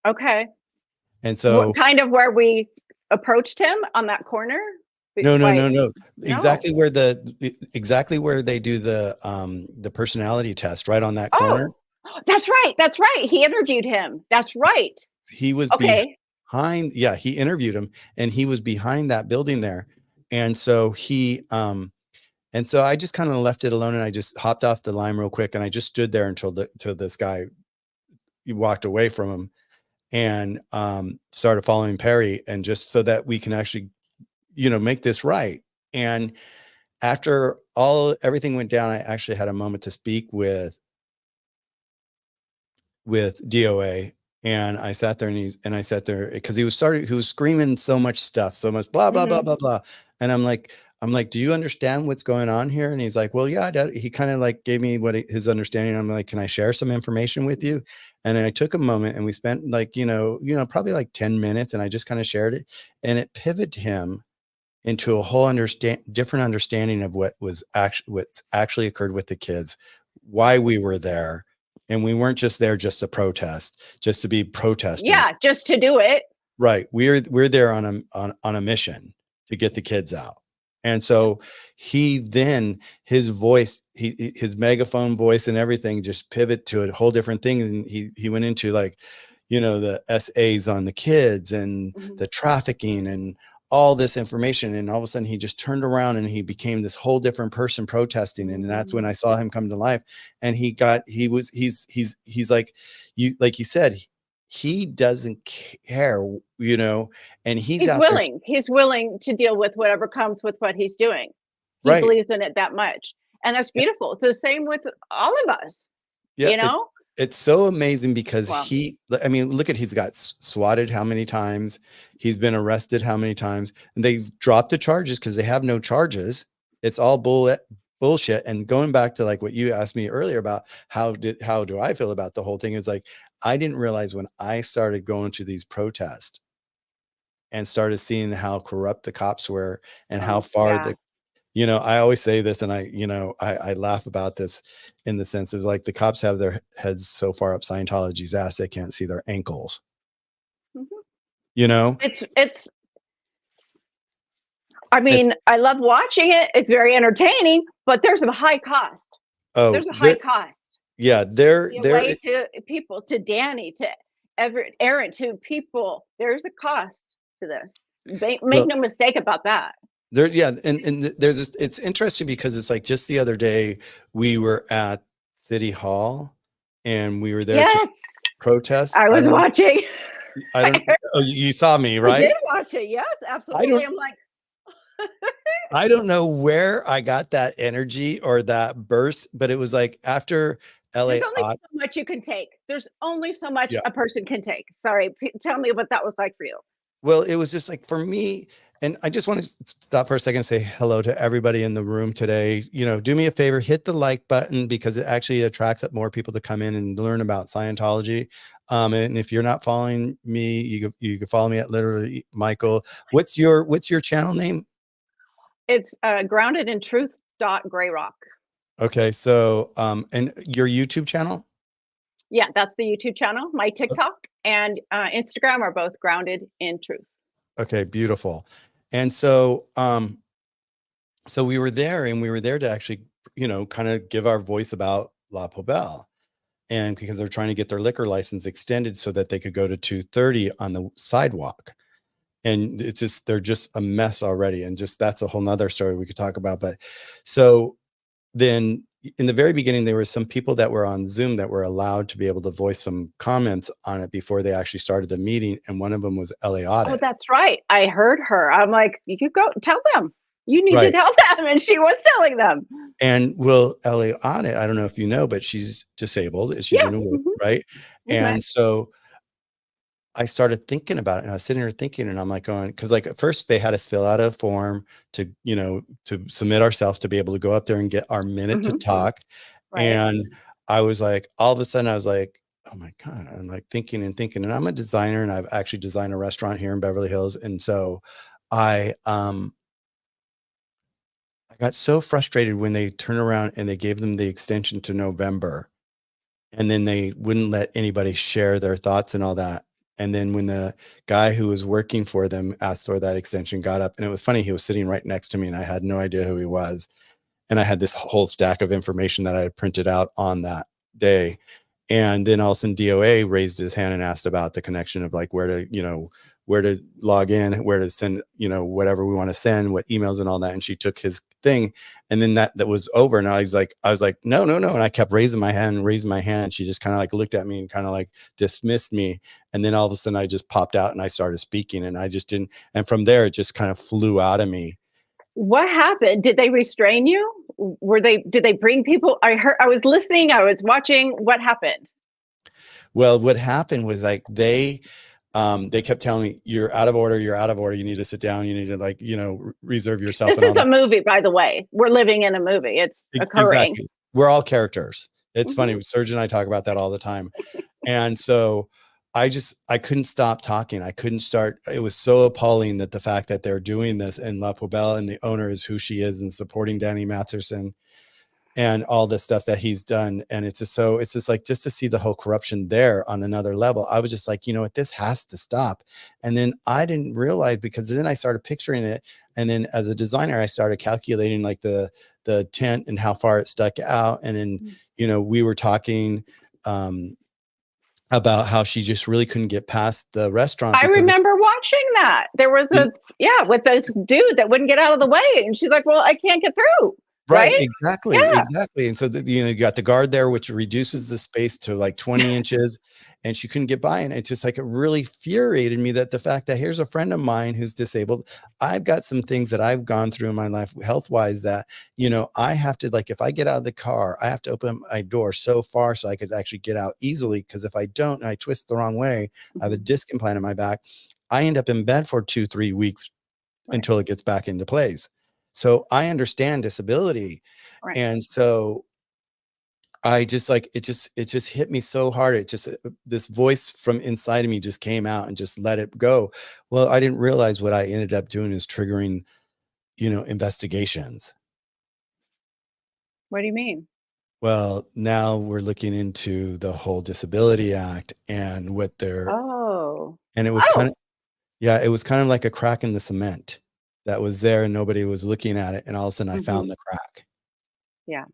Okay. And What so, kind of where we approached him on that corner? no, no, By no, no. no. Exactly where they do the personality test, right on that corner. Oh, that's right. That's right. He interviewed him. That's right. He was Okay. behind, yeah, he interviewed him and he was behind that building there. And so I just kind of left it alone and I just hopped off the line real quick and I just stood there until this guy walked away from him and started following Perry, and just so that we can actually, make this right. And after everything went down, I actually had a moment to speak with DOA, and I sat there because he was screaming so much stuff, so much blah blah blah Mhm. blah blah, and I'm like, do you understand what's going on here? And he's like, well, yeah, he kind of like gave me his understanding. I'm like, can I share some information with you? And then I took a moment and we spent like, probably like 10 minutes, and I just kind of shared it, and it pivoted him into a whole different understanding of what's actually occurred with the kids, why we were there. And we weren't just there just to protest, just to be protesting. Yeah, just to do it. Right. We're there on a mission to get the kids out. And so his voice, his megaphone voice and everything just pivot to a whole different thing. And he went into like, the SAs on the kids and Mhm. the trafficking and all this information. And all of a sudden he just turned around and he became this whole different person protesting. And that's when I saw him come to life. And he's like, like you said, he doesn't care, and he's out there. He's willing to deal with whatever comes with what he's doing. He Right. believes in it that much, and that's Yeah, beautiful. It's the same with all of us, yeah, you know? it's so amazing because Well, I mean, look he's got swatted how many times, he's been arrested how many times, and they dropped the charges because they have no charges. It's all bullshit. And going back to like what you asked me earlier about how do I feel about the whole thing, is like, I didn't realize when I started going to these protests and started seeing how corrupt the cops were and how oh, far yeah. I always say this, and I laugh about this in the sense of like the cops have their heads so far up Scientology's ass they can't see their ankles. Mhm. You know, It's I it's mean, I love watching it. It's very entertaining, but there's a high cost. oh There's a high there cost. yeah Way to people, to Danny, to Everett, Aaron, to people. There's a cost to this. Make well no mistake about that. there yeah and there's this, it's interesting because it's like just the other day we were at City Hall and we were there to Yes, protest. I was watching. I don't oh you saw me, I did right? watch it. Yes, I absolutely. don't I'm like, I don't know where I got that energy or that burst, but it was like after LA. there's only so much you can take. There's only so much Yeah. a person can take. Sorry, tell me what that was like for you. Well, it was just like for me, and I just want to stop for a second and say hello to everybody in the room today. Do me a favor, hit the like button because it actually attracts up more people to come in and learn about Scientology. And if you're not following me, you can follow me at literally Michael. What's your channel name? It's grounded in truth dot gray rock. Okay, so and your YouTube channel? Yeah, that's the YouTube channel. My TikTok and Instagram are both grounded in truth. Okay, beautiful. And so we were there, and we were there to actually, kind of give our voice about La Poubelle. And because they're trying to get their liquor license extended so that they could go to 230 on the sidewalk. And it's just, they're just a mess already. And just, that's a whole nother story we could talk about. But so then in the very beginning, there were some people that were on Zoom that were allowed to be able to voice some comments on it before they actually started the meeting. And one of them was Ellie Oh, Audit. that's right. I heard her. I'm like, you go tell them. You need to Right. tell them. And she was telling them. And Ellie Audit, I don't know if you know, but she's disabled. She's Yeah. in a wheel, right? We met. And so I started thinking about it, and I was sitting here thinking, and I'm like going, because like at first they had us fill out a form to, to submit ourselves to be able to go up there and get our minute to talk. Right. And I was like, all of a sudden I was like, oh my God, I'm like thinking and thinking. And I'm a designer, and I've actually designed a restaurant here in Beverly Hills. And so I got so frustrated when they turned around and they gave them the extension to November, and then they wouldn't let anybody share their thoughts and all that. And then when the guy who was working for them asked for that extension, got up, and it was funny, he was sitting right next to me and I had no idea who he was. And I had this whole stack of information that I had printed out on that day. And then all of a sudden DOA raised his hand and asked about the connection of like where to log in, where to send, whatever we want to send, what emails and all that. And she took his thing, and then that was over. And I was like, no. And I kept raising my hand. And she just kind of like looked at me and kind of like dismissed me. And then all of a sudden I just popped out and I started speaking, and I just didn't. And from there, it just kind of flew out of me. What happened? Did they restrain you? Did they bring people? I was listening, I was watching. What happened? Well, what happened was like they kept telling me, you're out of order. You need to sit down. You need to reserve yourself. This is a movie, by the way. We're living in a movie. It's occurring. Exactly. We're all characters. It's funny. Serge and I talk about that all the time. And so I couldn't stop talking. I couldn't start. It was so appalling that the fact that they're doing this, and La Poubelle and the owner is who she is, and supporting Danny Matheson and all the stuff that he's done. And it's just like, just to see the whole corruption there on another level, I was just like, what, this has to stop. And then I didn't realize, because then I started picturing it. And then as a designer, I started calculating like the tent and how far it stuck out. And then, we were talking, about how she just really couldn't get past the restaurant. I remember watching that. There was with this dude that wouldn't get out of the way. And she's like, well, I can't get through. Right? Exactly. Yeah. Exactly. And so you got the guard there, which reduces the space to like 20 inches, and she couldn't get by. And it's just like, it really infuriated me that the fact that here's a friend of mine who's disabled. I've got some things that I've gone through in my life health wise that, I have to, like, if I get out of the car, I have to open my door so far so I could actually get out easily. Cause if I don't, and I twist the wrong way, I have a disc implant in my back, I end up in bed for 2-3 weeks until it gets back into place. So I understand disability. Right. And so I just like, it just hit me so hard. It just, this voice from inside of me just came out and just let it go. Well, I didn't realize what I ended up doing is triggering, investigations. What do you mean? Well, now we're looking into the whole Disability Act and what they're, and it was it was kind of like a crack in the cement that was there and nobody was looking at it. And all of a sudden I found the crack. Yeah.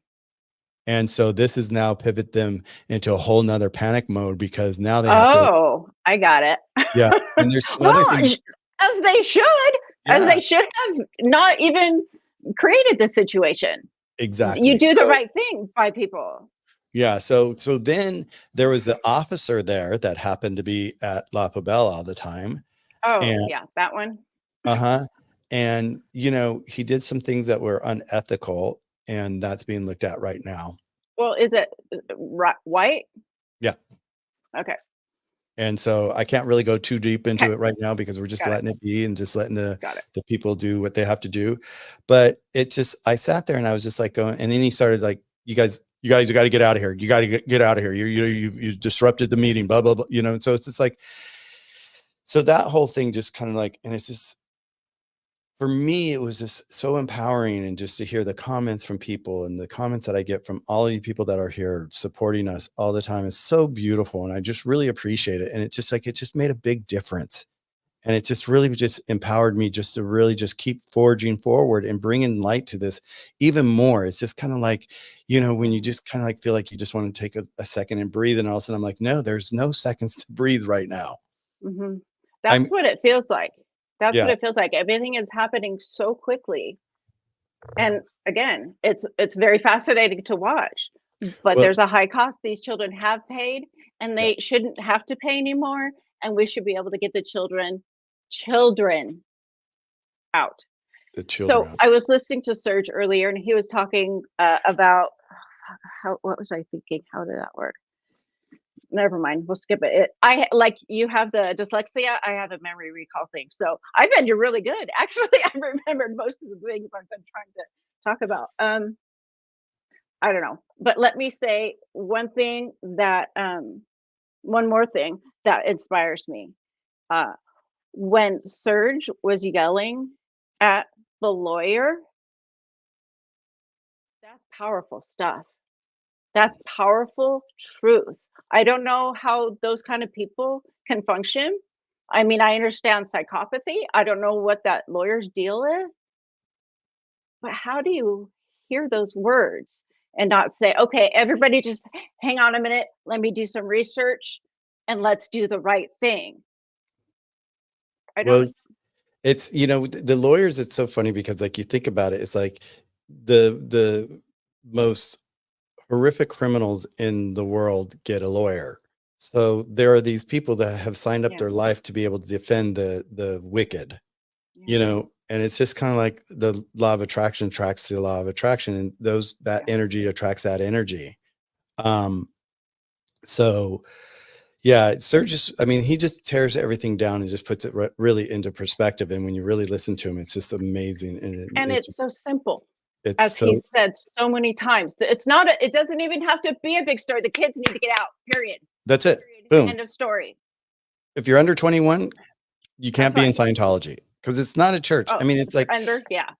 And so this is now pivot them into a whole nother panic mode, because now they have to. I got it. Yeah. And there's some other things. As they should, as they should have not even created this situation. Exactly. You do the right thing by people. Yeah. So then there was the officer there that happened to be at La Poubelle all the time. Yeah, that one. And, he did some things that were unethical, and that's being looked at right now. Well, is it white? Yeah. Okay. And so I can't really go too deep into Okay. it right now because we're just Got it. letting it be and just letting the Got it. people do what they have to do. But it just, I sat there and I was just like going, and then he started like, you guys got to get out of here. You got to get out of here. You've disrupted the meeting, blah, blah, blah, you know? And so it's just like, so that whole thing just kind of like, and it's just, for me, it was just so empowering, and just to hear the comments from people and the comments that I get from all of you people that are here supporting us all the time is so beautiful. And I just really appreciate it. And it's just like, it just made a big difference. And it just really just empowered me just to really just keep forging forward and bringing light to this even more. It's just kind of like, you know, when you just kind of like feel like you just want to take a second and breathe, and all of a sudden I'm like, no, there's no seconds to breathe right now. Mhm. I'm That's what it feels like. That's what Yeah. it feels like. Everything is happening so quickly. And again, it's very fascinating to watch. But Well, there's a high cost these children have paid, and yeah, they shouldn't have to pay anymore, and we should be able to get the children out. the So children. I was listening to Serge earlier, and he was talking about how, what was I thinking? How did that work? Never mind. We'll skip it. I like, you have the dyslexia. I have a memory recall thing. So I bet you're really good. Actually, I remembered most of the things I've been trying to talk about. I don't know, but let me say one thing that one more thing that inspires me. Uh, when Serge was yelling at the lawyer, that's powerful stuff. That's powerful truth. I don't know how those kind of people can function. I mean, I understand psychopathy. I don't know what that lawyer's deal is, but how do you hear those words and not say, okay, everybody just hang on a minute, let me do some research and let's do the right thing. I don't. Well, it's, you know, the lawyers, it's so funny because like you think about it, it's like the most horrific criminals in the world get a lawyer. So there are these people that have signed up Yeah, their life to be able to defend the wicked, you yeah, know, and it's just kind of like the law of attraction attracts the law of attraction, and that yeah. energy attracts that energy. Um, so yeah, Serge just, I mean, he just tears everything down and just puts it really into perspective. And when you really listen to him, it's just amazing. And And it's so simple, it's as he so, said so many times. It's not a, it doesn't even have to be a big story. The kids need to get out. Period. that's it. Period. Boom. End of story. If you're under 21, you That's can't be in right. Scientology because it's not a church. Oh, I mean, it's if you're like under, yeah.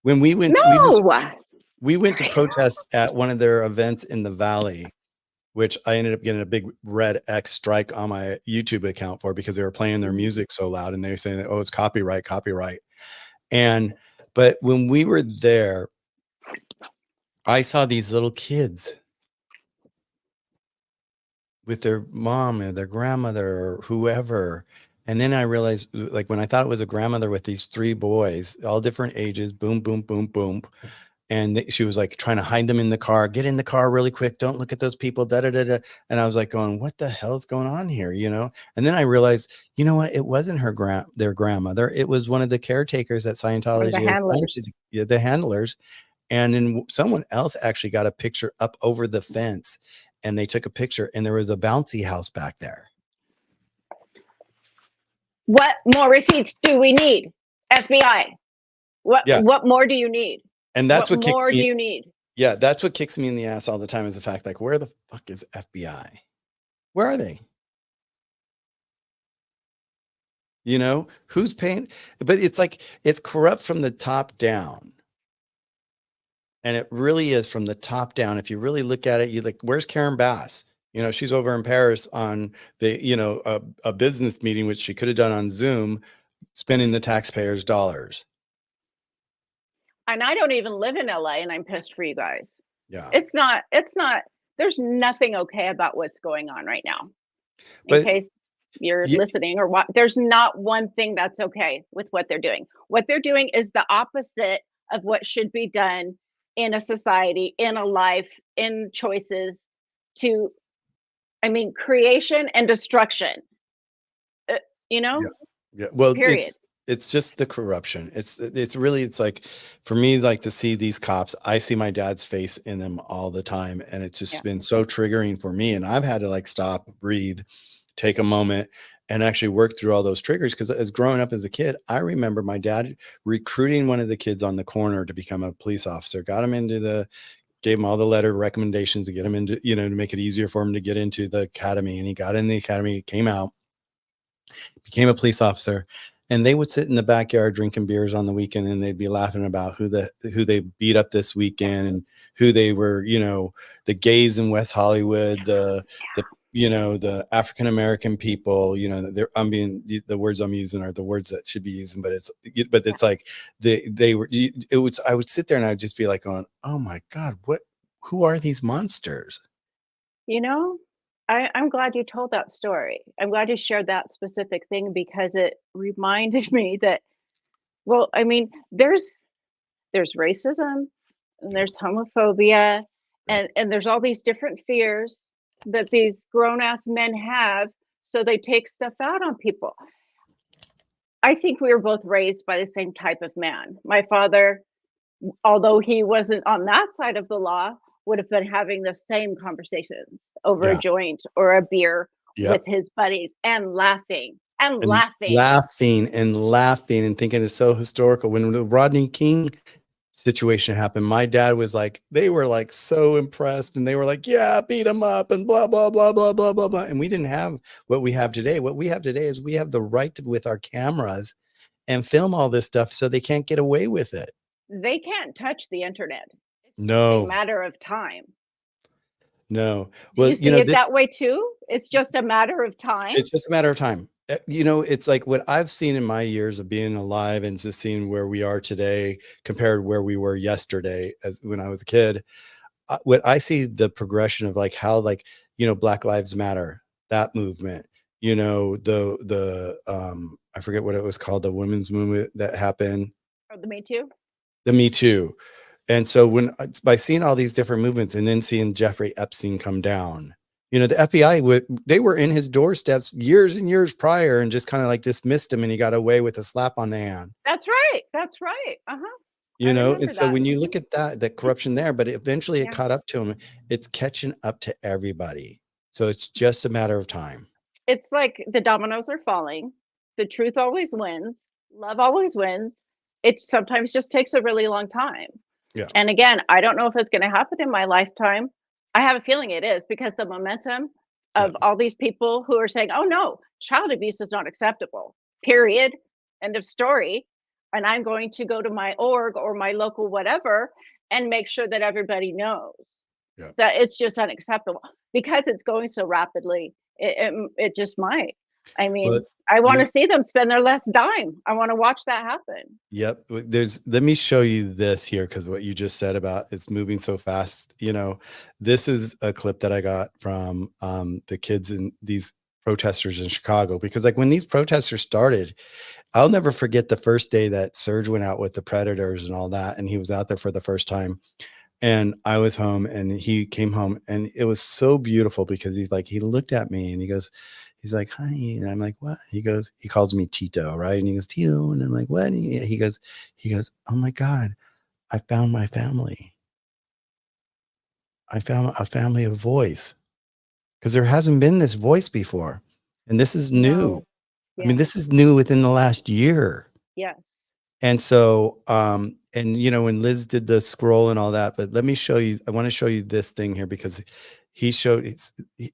when No. we went to protest at one of their events in the Valley, which I ended up getting a big red X strike on my YouTube account for because they were playing their Mhm. music so loud and they were saying that, oh, it's copyright, copyright. And, but when we were there, I saw these little kids with their mom or their grandmother or whoever. And then I realized, like, when I thought it was a grandmother with these three boys, all different ages, boom, boom, boom, boom. And she was like trying to hide them in the car, get in the car really quick. Don't look at those people, da, da, da, da. And I was like going, what the hell's going on here? You know? And then I realized, you know what? It wasn't their grandmother. It was one of the caretakers that One of the Scientology has assigned handlers. to the handlers. And then someone else actually got a picture up over the fence, and they took a picture and there was a bouncy house back there. What more receipts do we need? FBI. Yeah. What more do you need? And that's What what kicks more do me. you need? Yeah. That's what kicks me in the ass all the time, is the fact, like, where the fuck is FBI? Where are they? You know, who's paying? But it's like, it's corrupt from the top down. And it really is from the top down. If you really look at it, you like, where's Karen Bass? You know, she's over in Paris on the, you know, a business meeting, which she could have done on Zoom, spending the taxpayers' dollars. And I don't even live in LA, and I'm pissed for you guys. Yeah. It's not, there's nothing okay about what's going on right now. In But case you're y- listening or what, there's not one thing that's okay with what they're doing. What they're doing is the opposite of what should be done in a society, in a life, in choices to, I mean, creation and destruction, uh, you yeah. know, Yeah. Well, period. it's just the corruption. It's really, it's like, for me, like, to see these cops, I see my dad's face in them all the time. And it's just Yeah. been so triggering for me. And I've had to like stop, breathe, take a moment and actually work through all those triggers. Because as growing up as a kid, I remember my dad recruiting one of the kids on the corner to become a police officer, got him into gave him all the letter recommendations to get him into, to make it easier for him to get into the academy. And he got in the academy, came out, became a police officer. And they would sit in the backyard drinking beers on the weekend, and they'd be laughing about who they beat up this weekend and who they were, the gays in West Hollywood, the the African American people, the words I'm using are the words that should be using, but it's like I would sit there and I'd just be like going, oh my God, who are these monsters? I'm glad you told that story. I'm glad you shared that specific thing, because it reminded me that, well, I mean, there's racism and there's homophobia, and there's all these different fears that these grown-ass men have, so they take stuff out on people. I think we were both raised by the same type of man. My father, although he wasn't on that side of the law, would have been having the same conversations over a joint or a beer with his buddies, and laughing and laughing. Laughing and thinking it's so historical. When the Rodney King situation happened, my dad was like, they were like so impressed, and they were like, yeah, beat him up and blah, blah, blah, blah, blah, blah, blah. And we didn't have what we have today. What we have today is we have the right to, with our cameras, and film all this stuff, so they can't get away with it. They can't touch the internet. It's No. a matter of time. No. Well, you see it that way too? It's just a matter of time. It's just a matter of time. It's like what I've seen in my years of being alive and just seeing where we are today compared to where we were yesterday as when I was a kid. What I see the progression of like how Black Lives Matter, that movement, I forget what it was called, the women's movement that happened. Oh, the Me Too? The Me Too. And so by seeing all these different movements and then seeing Jeffrey Epstein come down, the FBI, they were in his doorsteps years and years prior and just kind of like dismissed him, and he got away with a slap on the hand. That's right. That's right. And so when you look at the corruption there, but eventually it caught up to him. It's catching up to everybody. So it's just a matter of time. It's like the dominoes are falling. The truth always wins. Love always wins. It sometimes just takes a really long time. Yeah. And again, I don't know if it's going to happen in my lifetime. I have a feeling it is, because the momentum of all these people who are saying, oh no, child abuse is not acceptable, period, end of story. And I'm going to go to my org or my local whatever and make sure that everybody knows that it's just unacceptable, because it's going so rapidly. It just might. I mean, I want to see them spend their last dime. I want to watch that happen. Yep. Let me show you this here, because what you just said about it's moving so fast. This is a clip that I got from the kids in these protesters in Chicago, because like when these protesters started, I'll never forget the first day that Serge went out with the Predators and all that. And he was out there for the first time. And I was home, and he came home, and it was so beautiful, because he looked at me and he's like, hi. And I'm like, what? He calls me Tito, right? And he goes, Tito. And I'm like, what? And he goes, oh my God, I found my family. I found a family of voice, because there hasn't been this voice before. And this is new. No. I mean, this is new within the last year. Yes. And so, when Liz did the scroll and all that, but I want to show you this thing here, because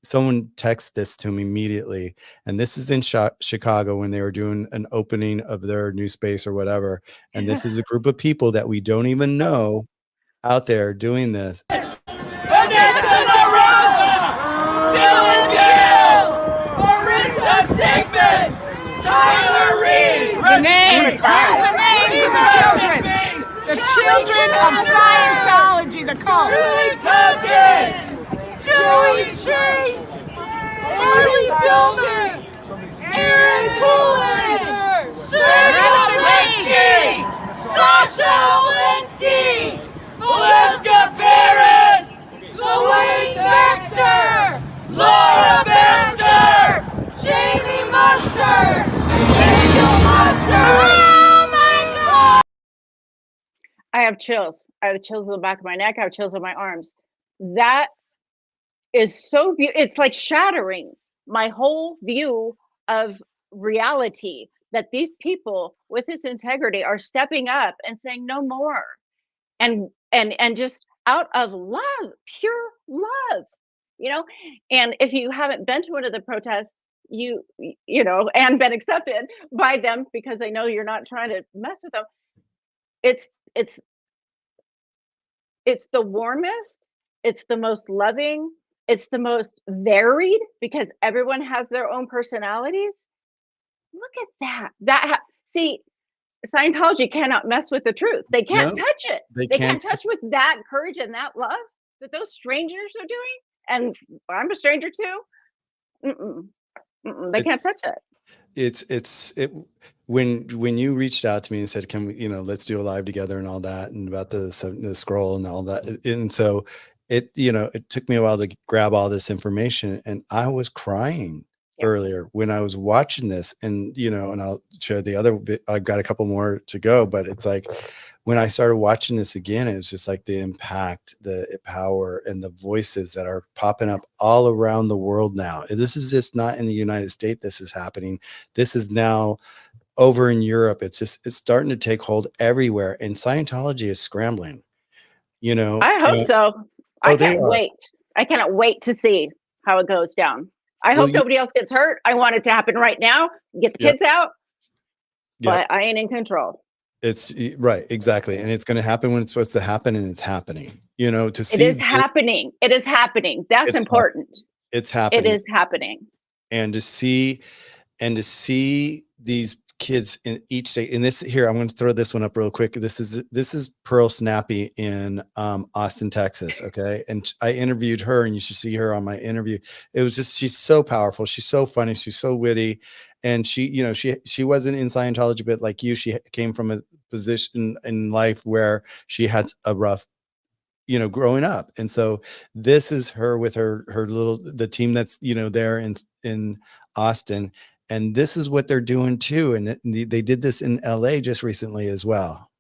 someone texted this to me immediately. And this is in Chicago when they were doing an opening of their new space or whatever. And this is a group of people that we don't even know out there doing this. Tyler Reed! The names! Here's the names of the children! The children of Scientology, the cult! Julie Tompkins! Julie Chait! Marty Stillman! Aaron Coolin! Sarah Linsky! Sasha Alinsky! Valeska Paris! Louise Baxter! Laura Baxter! Jamie Mustard! Daniel Mustard! Oh my God! I have chills. I have chills in the back of my neck. I have chills on my arms. That is so beautiful. It's like shattering. my whole view of reality, that these people with this integrity are stepping up and saying no more, and just out of love, pure love, you know. And if you haven't been to one of the protests, you know, and been accepted by them because they know you're not trying to mess with them, it's it's it's the warmest, it's the most loving, it's the most varied because everyone has their own personalities. Look at that. See, Scientology cannot mess with the truth. They can't No, touch it. they They can't. can't touch with that courage and that love that those strangers are doing. And I'm a stranger too. Mm-mm, they It's can't touch it. it when you reached out to me and said, "Can we, let's do a live together," and all that, and about the scroll and all that, and so it took me a while to grab all this information, and I was crying Yeah. earlier when I was watching this, and and I'll share the other bit. I've got a couple more to go, but it's like when I started watching this again, it's just like the impact, the power, and the voices that are popping up all around the world now. This is just not in the United States. This is happening. This is now over in Europe. It's starting to take hold everywhere, and Scientology is scrambling. I hope And so. I oh, they can't are. wait. I cannot wait to see how it goes down. I Well, hope nobody else gets hurt. I want it to happen right now. Get the yep, kids out, yep. but I ain't in control. Right, exactly, and it's going to happen when it's supposed to happen, and it's happening. To It see is this, happening. It is happening. That's it's important. it's It happening, is happening. and to see these kids in each state. And this here, I'm going to throw this one up real quick. This is Pearl Snappy in Austin, Texas. Okay, and I interviewed her, and you should see her on my interview. It was just, she's so powerful, she's so funny, she's so witty, and she wasn't in Scientology, but like you, she came from a position in life where she had a rough growing up. And so this is her with her little the team that's there in Austin, and this is what they're doing too. And they did this in LA just recently as well.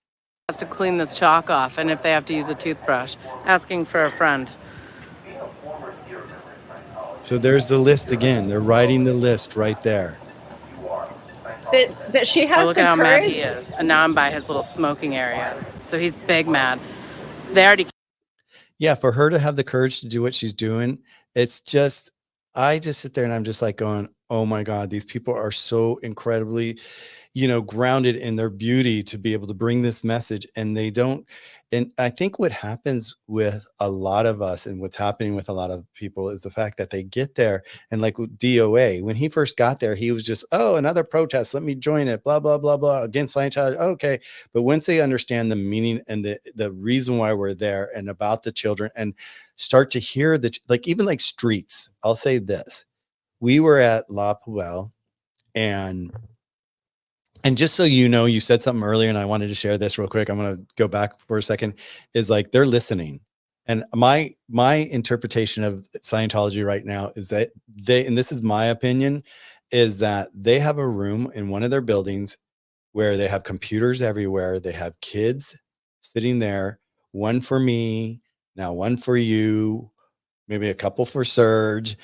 Has to clean this chalk off, and if they have to use a toothbrush, asking for a friend. So there's the list again. They're writing the list right there. That she Oh, has look the at how mad courage. he is. And now I'm by his little smoking area. So he's big mad. They already Yeah, for her to have the courage to do what she's doing, it's just, I just sit there and I'm just like going, oh my God, these people are so incredibly, grounded in their beauty to be able to bring this message. And they don't. And I think what happens with a lot of us, and what's happening with a lot of people, is the fact that they get there, and like with DOA, when he first got there, he was just, oh, another protest, let me join it, blah, blah, blah, blah, against Scientology. Okay. But once they understand the meaning and the reason why we're there, and about the children, and start to hear like, even like streets, I'll say this. We were at La Puelle, and just so you said something earlier, and I wanted to share this real quick. I'm going to go back for a second. Is like, they're listening. And my interpretation of Scientology right now is that and this is my opinion, is that they have a room in one of their buildings where they have computers everywhere. They have kids sitting there, one for me, now one for you, maybe a couple for Serge,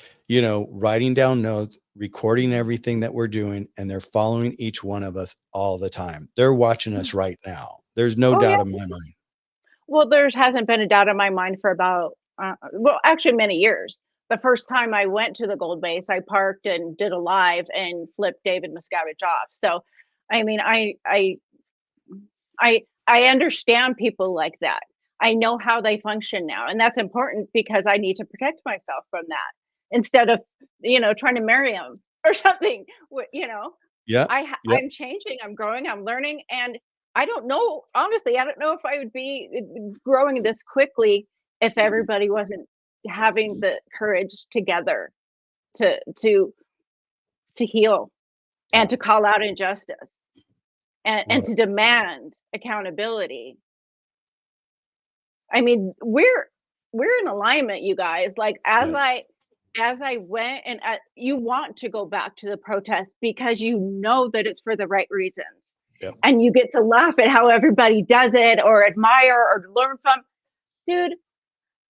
writing down notes, recording everything that we're doing, and they're following each one of us all the time. They're watching us right now. There's no Oh yeah. doubt in my mind. Well, there hasn't been a doubt in my mind for about well, actually many years. The first time I went to the Gold Base, I parked and did a live and flipped David Miscavige off. So, I mean, I understand people like that. I know how they function now, and that's important because I need to protect myself from that instead of trying to marry him or something. Yep. Yep. I'm changing, I'm growing, I'm learning, and I don't know, honestly, I don't know if I would be growing this quickly if everybody wasn't having the courage together to heal and to call out injustice and Well, to demand accountability. I mean, we're in alignment, you guys. Like yes. as I went, and you want to go back to the protest because you know that it's for the right reasons. Yep. And you get to laugh at how everybody does it or admire or learn from. Dude,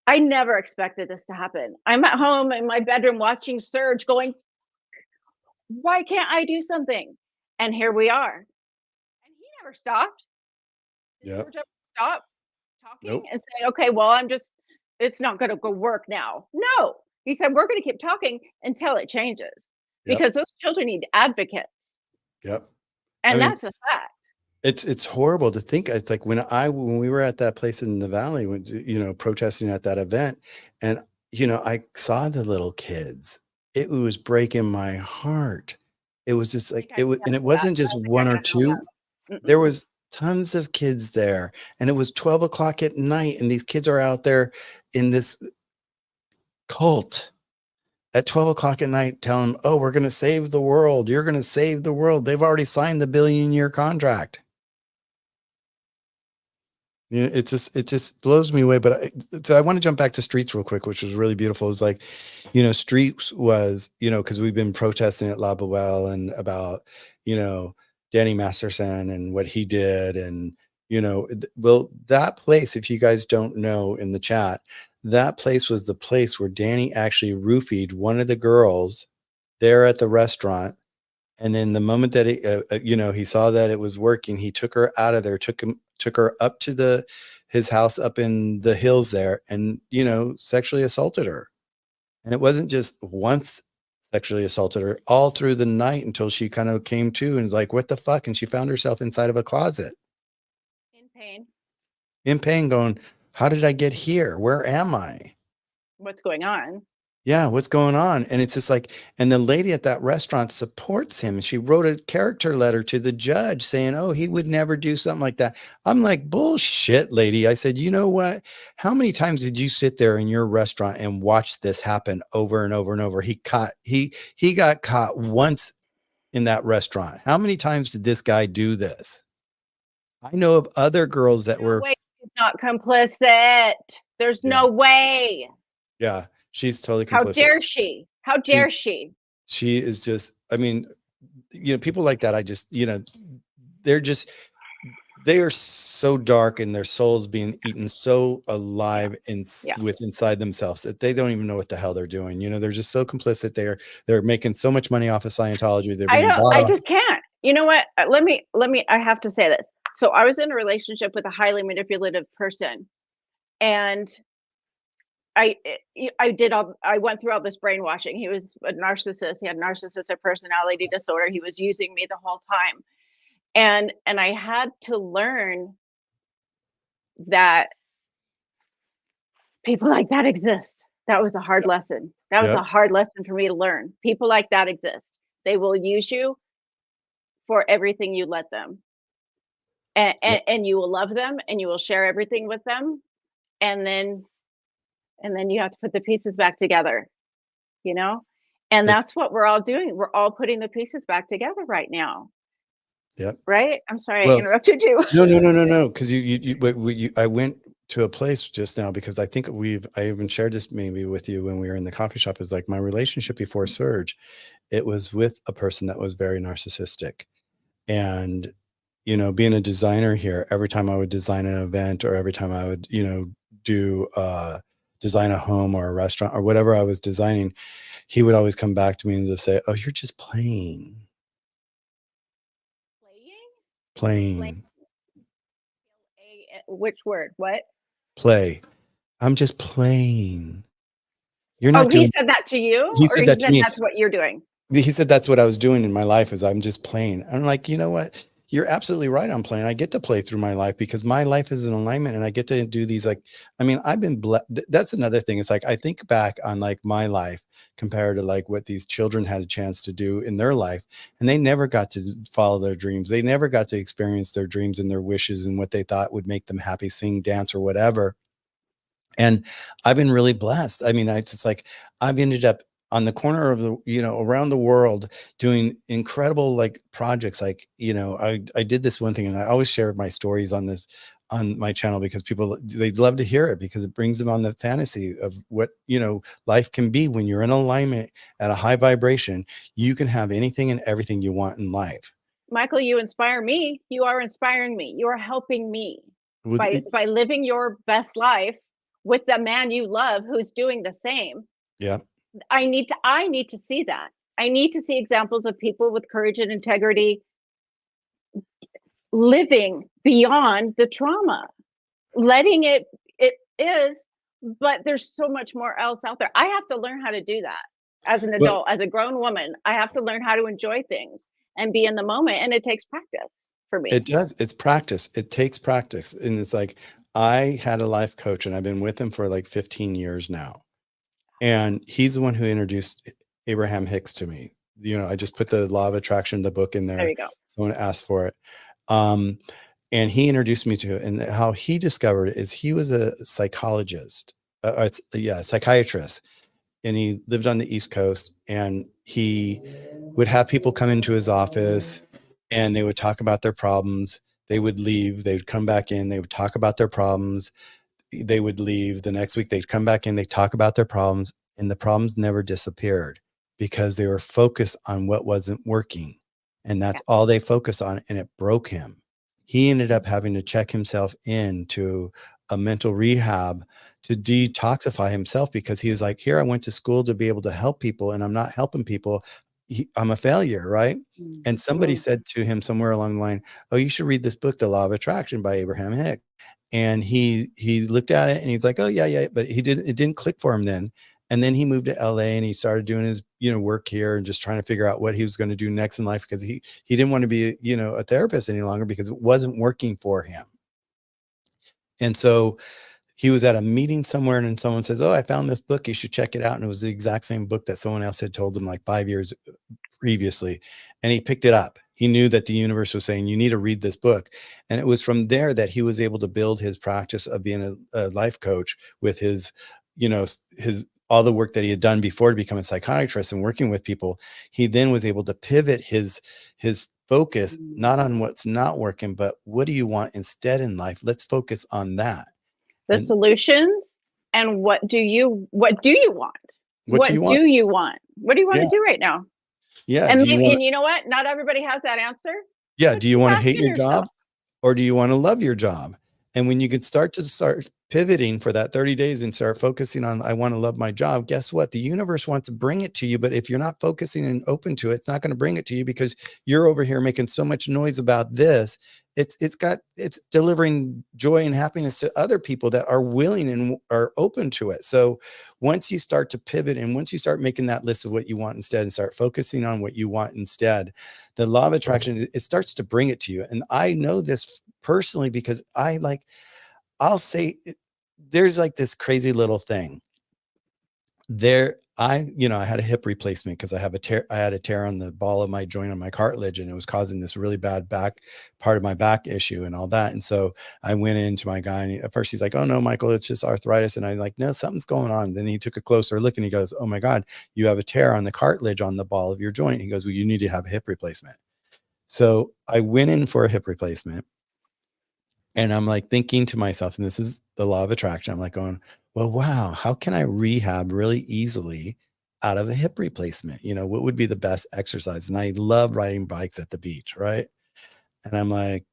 I never expected this to happen. I'm at home in my bedroom watching Serge going, Why can't I do something? And here we are. And he never stopped. Did Yep. George ever stop talking Nope. and saying, okay, well, it's not going to go work now? No. He said, we're going to keep talking until it changes Yep. because those children need advocates. Yep. I And mean, that's a fact. it's horrible to think. It's like when we were at that place in the valley, when protesting at that event, and I saw the little kids. It was breaking my heart. It was just I think like I it was, can and it handle that. wasn't I just don't think I one or can handle two. that. There Mm-mm. was tons of kids there, and it was 12 o'clock at night, and these kids are out there in this cult at 12 o'clock at night telling them, oh, we're going to save the world. You're going to save the world. They've already signed the billion-year contract. It just blows me away. But so I want to jump back to Streets real quick, which was really beautiful. It's like, Streets was, because we've been protesting at La Boelle and about, Danny Masterson and what he did. And, well, that place, if you guys don't know in the chat, that place was the place where Danny actually roofied one of the girls there at the restaurant. And then the moment that he saw that it was working, he took her out of there, took her up to his house up in the hills there, and sexually assaulted her. And it wasn't just once sexually assaulted her, all through the night until she kind of came to and was like, what the fuck? And she found herself inside of a closet In pain. in pain, going, how did I get here? Where am I? What's going on? Yeah, what's going on? And it's just like, and the lady at that restaurant supports him. And she wrote a character letter to the judge saying, oh, he would never do something like that. I'm like, bullshit, lady. I said, you know what? How many times did you sit there in your restaurant and watch this happen over and over and over? He got caught once in that restaurant. How many times did this guy do this? I know of other girls that No were, way he's not complicit. There's yeah, no way. yeah, she's totally How complicit. dare she? How dare she? She is just, I mean, people like that, I just, they're just, they are so dark and their souls being eaten so Yeah. alive Yeah. with inside themselves that they don't even know what the hell they're doing. They're just so complicit. They're making so much money off of Scientology. They're being bought I off. just can't. You know what? I have to say this. So I was in a relationship with a highly manipulative person, and I I went through all this brainwashing. He was a narcissist. He had narcissistic personality disorder. He was using me the whole time. And I had to learn that people like that exist. That was a hard lesson. That was a Yep. hard lesson for me to learn. People like that exist. They will use you for everything you let them. And, Yep. and you will love them and you will share everything with them. And then you have to put the pieces back together, you know? And It's that's what we're all doing. We're all putting the pieces back together right now. Yep. Right? I'm sorry I Well, interrupted you. no. Because I went to a place just now because I think I even shared this maybe with you when we were in the coffee shop. Is like my relationship before Surge. It was with a person that was very narcissistic. And, being a designer here, every time I would design an event or every time I would, do design a home or a restaurant or whatever I was designing, he would always come back to me and just say, oh, you're just playing, Playing? Playing. playing, Which word? What? play. I'm just playing. You're Oh, not he doing, said that to you, he or said he that to said me. that's what you're doing? He said that's what I was doing in my life is I'm just playing. I'm like, you know what? You're absolutely right. I'm playing. I get to play through my life because my life is in alignment and I get to do these I've been blessed. That's another thing. It's like I think back on like my life compared to like what these children had a chance to do in their life and they never got to follow their dreams. They never got to experience their dreams and their wishes and what they thought would make them happy, sing, dance or whatever. And I've been really blessed. I mean, it's just like I've ended up on the corner of the, around the world doing incredible like projects. Like, I did this one thing and I always share my stories on my channel because people, they'd love to hear it because it brings them on the fantasy of what, life can be when you're in alignment at a high vibration. You can have anything and everything you want in life. Michael, you inspire me. You are inspiring me. You are helping me With it, by living your best life with the man you love who's doing the same. yeah. I need to see that. I need to see examples of people with courage and integrity living beyond the trauma, letting it is, but there's so much more else out there. I have to learn how to do that as an Well, adult, as a grown woman. I have to learn how to enjoy things and be in the moment, and it takes practice for me. it does. It's practice. It takes practice. And it's like, I had a life coach and I've been with him for like 15 years now. And he's the one who introduced Abraham Hicks to me. I just put the Law of Attraction, the book in There there. you go. Someone asked for it. Um, and he introduced me to it. And how he discovered it is he was a psychologist, psychiatrist. And he lived on the East Coast, and he would have people come into his office and they would talk about their problems. They would leave, they would come back in, they would talk about their problems. They would leave the next week, they'd come back in, they talk about their problems, and the problems never disappeared because they were focused on what wasn't working. And Yeah. that's all they focused on. And it broke him. He ended up having to check himself into a mental rehab to detoxify himself, because he was like, here, I went to school to be able to help people and I'm not helping people. I'm a failure. Right. And somebody Mm. said to him somewhere along the line, oh, you should read this book, The Law of Attraction by Abraham Hicks. And he looked at it and he's like, oh yeah. But it didn't click for him then. And then he moved to LA and he started doing his, work here and just trying to figure out what he was going to do next in life, because he didn't want to be, a therapist any longer because it wasn't working for him. And so he was at a meeting somewhere and then someone says, oh, I found this book, you should check it out. And it was the exact same book that someone else had told him like 5 years previously. And he picked it up. He knew that the universe was saying, you need to read this book. And it was from there that he was able to build his practice of being a life coach with his, his all the work that he had done before to become a psychiatrist and working with people. He then was able to pivot his focus, not on what's not working, but what do you want instead in life? Let's focus on that. The And solutions, and what do you want? what do you want? What do you want? What do you want Yeah. to do right now? Yeah. And Do you want and you know what? Not everybody has that answer. Yeah. But Do you keep want to hate asking your yourself. job, or do you want to love your job? And when you could start pivoting for that 30 days and start focusing on, I want to love my job, guess what? The universe wants to bring it to you. But if you're not focusing and open to it, it's not going to bring it to you, because you're over here making so much noise about this. It's delivering joy and happiness to other people that are willing and are open to it. So once you start to pivot and once you start making that list of what you want instead and start focusing on what you want instead, the law of attraction, it starts to bring it to you. And I know this personally because I'll say there's like this crazy little thing there. I had a hip replacement because I had a tear on the ball of my joint on my cartilage, and it was causing this really bad part of my back issue and all that. And so I went into my guy, and at first he's like, oh no, Michael, it's just arthritis. And I'm like, no, something's going on. Then he took a closer look and he goes, oh my God, you have a tear on the cartilage on the ball of your joint. He goes, well, you need to have a hip replacement. So I went in for a hip replacement. And I'm like thinking to myself, and this is the law of attraction, I'm like going, well, wow, how can I rehab really easily out of a hip replacement? What would be the best exercise? And I love riding bikes at the beach, right? And I'm like,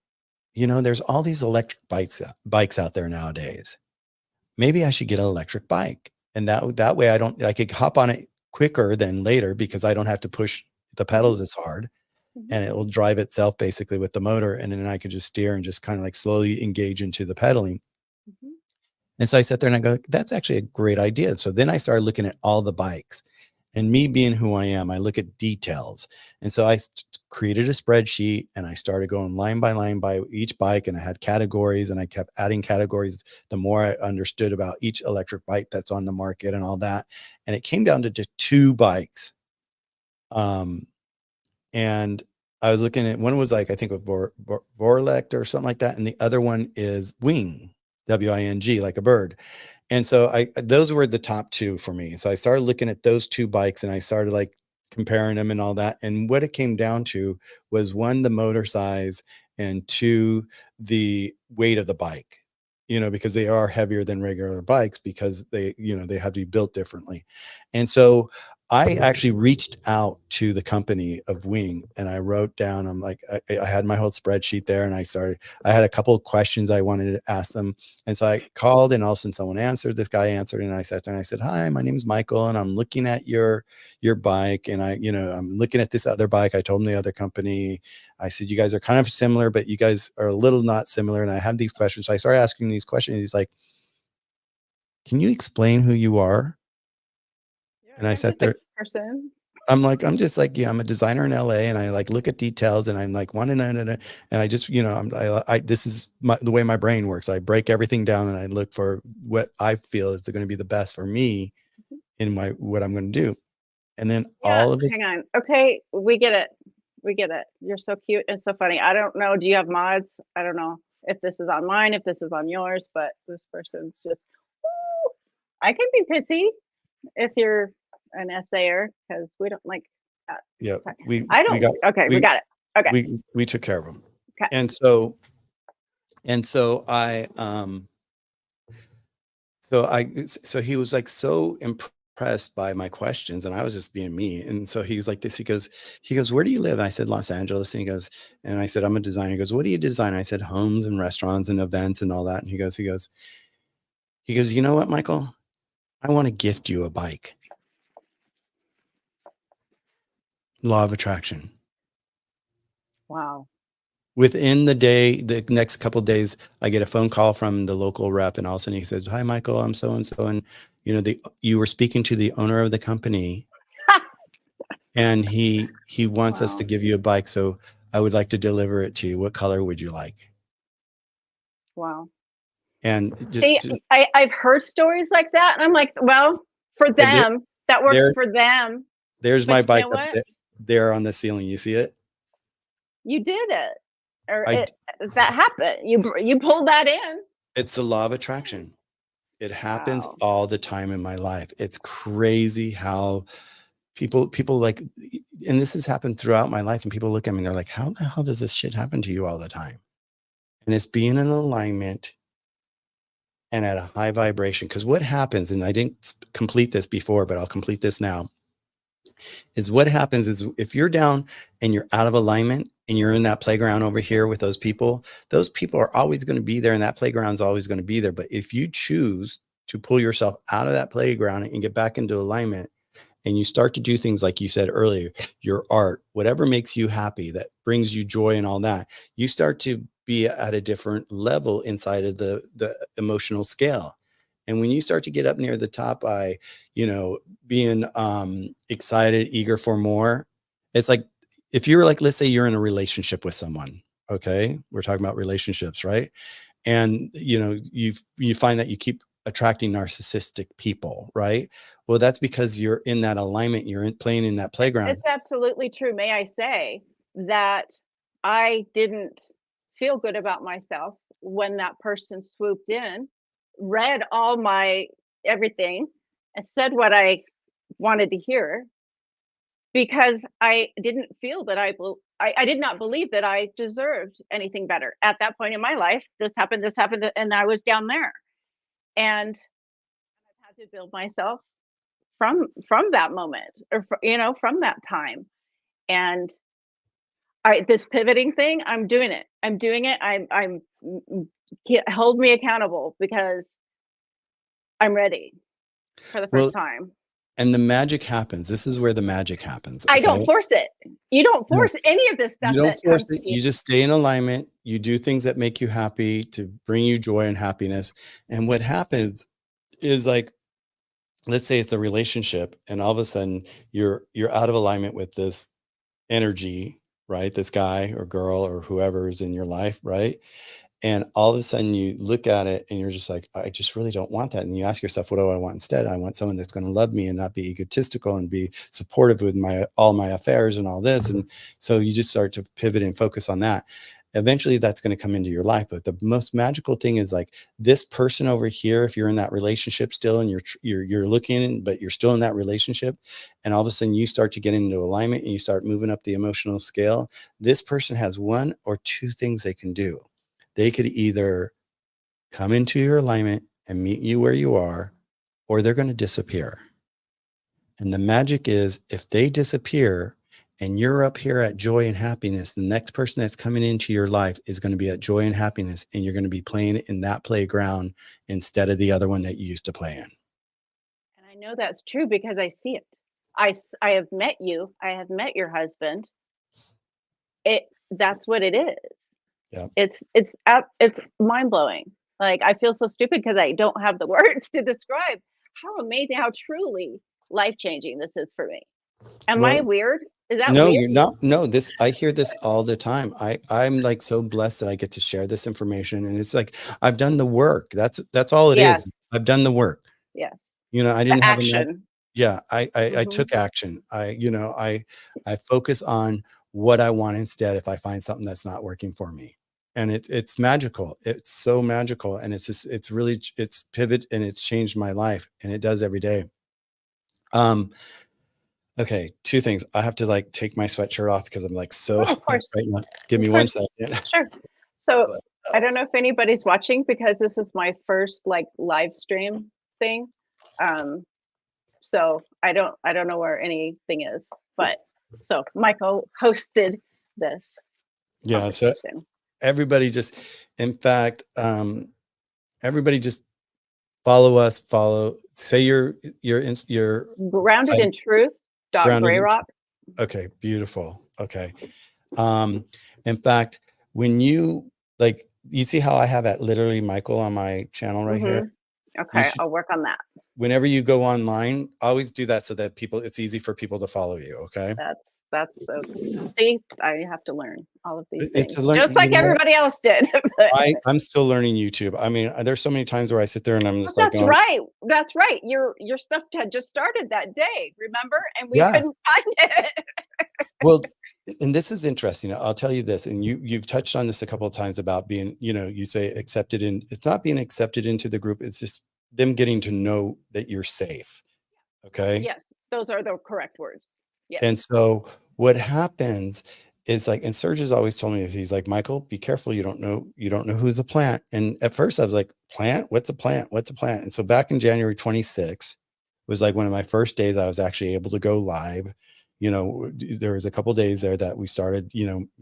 there's all these electric bikes out there nowadays. Maybe I should get an electric bike. And that way I could hop on it quicker than later because I don't have to push the pedals as hard. And it will drive itself basically with the motor. And then I could just steer and just kind of like slowly engage into the pedaling. And so I sat there and I go, that's actually a great idea. So then I started looking at all the bikes, and me being who I am, I look at details. And so I created a spreadsheet and I started going line by each bike, and I had categories, and I kept adding categories the more I understood about each electric bike that's on the market and all that. And it came down to just 2 bikes. And I was looking at, one was like, I think with Vorlect or something like that. And the other one is Wing, WING, like a bird. And so those were the top 2 for me. So I started looking at those 2 bikes and I started like comparing them and all that. And what it came down to was 1, the motor size, and 2, the weight of the bike, because they are heavier than regular bikes because they have to be built differently. And so I actually reached out to the company of Wing and I wrote down, I'm like, I had my whole spreadsheet there and I had a couple of questions I wanted to ask them. And so I called and all of a sudden someone answered, this guy answered and I sat there and I said, hi, my name is Michael and I'm looking at your bike. And I'm looking at this other bike. I told him the other company. I said, you guys are kind of similar, but you guys are a little not similar. And I have these questions. So I started asking these questions. He's like, can you explain who you are? And I sat there. Person. I'm just like, yeah, I'm a designer in LA and I like look at details and I'm like, and I just, this is the way my brain works. I break everything down and I look for what I feel is going to be the best for me in what I'm going to do. And then all of this, Hang on. Okay, we get it. We get it. You're so cute and so funny. I don't know. Do you have mods? I don't know if this is on mine, if this is on yours, but this person's just, woo. I can be pissy if you're an essayer because we don't like that. yeah, we got it. Okay. We took care of them. Okay. And so he was like so impressed by my questions and I was just being me. And so he was like this, he goes, where do you live? And I said, Los Angeles. And he goes, and I said, I'm a designer. He goes, what do you design? I said, homes and restaurants and events and all that. And he goes, you know what, Michael, I want to gift you a bike. Law of attraction. Wow. Within the next couple of days, I get a phone call from the local rep and all of a sudden he says, hi, Michael, I'm so-and-so. And you were speaking to the owner of the company and he wants us to give you a bike. So I would like to deliver it to you. What color would you like? Wow. And I've heard stories like that. And I'm like, well, for them, that works for them. There's my bike up there on the ceiling. You see it? You did it. Or that happened. You pulled that in. It's the law of attraction. It happens all the time in my life. It's crazy how people like, and this has happened throughout my life and people look at me and they're like, how the hell does this shit happen to you all the time? And it's being in alignment and at a high vibration. Because what happens, and I didn't complete this before, but I'll complete this now, is what happens is if you're down and you're out of alignment and you're in that playground over here with those people are always going to be there and that playground's always going to be there. But if you choose to pull yourself out of that playground and get back into alignment and you start to do things like you said earlier, your art, whatever makes you happy, that brings you joy and all that, you start to be at a different level inside of the emotional scale. And when you start to get up near the top by, being excited, eager for more, it's like, if you're like, let's say you're in a relationship with someone, okay, we're talking about relationships, right? And, you find that you keep attracting narcissistic people, right? Well, that's because you're in that alignment. You're playing in that playground. It's absolutely true. May I say that I didn't feel good about myself when that person swooped in, read all my everything and said what I wanted to hear because I didn't feel that I did not believe that I deserved anything better at that point in my life. This happened, and I was down there. And I've had to build myself from that moment or, from that time. And this pivoting thing, I'm doing it. I'm hold me accountable because I'm ready for the first time. And the magic happens. This is where the magic happens. Okay? I don't force it. You don't force any of this stuff. You don't force it. You just stay in alignment. You do things that make you happy to bring you joy and happiness. And what happens is, like, let's say it's a relationship and all of a sudden you're out of alignment with this energy, right? This guy or girl or whoever is in your life, right? And all of a sudden you look at it and you're just like, I just really don't want that. And you ask yourself, what do I want instead? I want someone that's going to love me and not be egotistical and be supportive with all my affairs and all this. And so you just start to pivot and focus on that. Eventually that's going to come into your life. But the most magical thing is, like, this person over here, if you're in that relationship still and you're looking, but you're still in that relationship, and all of a sudden you start to get into alignment and you start moving up the emotional scale, this person has one or two things they can do. They could either come into your alignment and meet you where you are, or they're going to disappear. And the magic is if they disappear and you're up here at joy and happiness, the next person that's coming into your life is going to be at joy and happiness. And you're going to be playing in that playground instead of the other one that you used to play in. And I know that's true because I see it. I have met you. I have met your husband. That's what it is. Yeah. It's mind-blowing. Like, I feel so stupid because I don't have the words to describe how amazing, how truly life-changing this is for me. Am I weird? Is that no, weird? you're not. No, I hear this all the time. I'm like so blessed that I get to share this information. And it's like, I've done the work. That's all it Yes. is. I've done the work. Yes. You know, I The didn't have action. yeah, I took action. I focus on what I want instead if I find something that's not working for me. And it's magical. It's so magical. And it's pivot and it's changed my life. And it does every day. Okay, two things. I have to like take my sweatshirt off because I'm like so Oh, of course. right now. Give me Of 1 course. second. Sure. So I don't know if anybody's watching because this is my first like live stream thing. So I don't know where anything is, but so Michael hosted this Yeah, so conversation. everybody just, in fact, everybody just follow us, say your Grounded in truth. Grounded in Grayrock. Okay, beautiful. Okay. In fact, when you like, you see how I have at literally Michael on my channel right here. Okay, should- I'll work on that. Whenever you go online, always do that so that it's easy for people to follow you. Okay. That's so see, I have to learn all of these It's things. a learn- Just like you know what? everybody else did. But I'm still learning YouTube. I mean, there's so many times where I sit there and I'm just like, that's right. That's right. Your stuff had just started that day, remember? And we Yeah. couldn't find it. Well, and this is interesting. I'll tell you this, and you've touched on this a couple of times about being, you say accepted in. It's not being accepted into the group. It's just them getting to know that you're safe. Okay. Yes, those are the correct words. Yes. And so what happens is like, and Serge has always told me, he's like, Michael, be careful. You don't know who's a plant. And at first I was like, plant? What's a plant? What's a plant? And so back in January 26th was like one of my first days I was actually able to go live. There was a couple of days there that we started,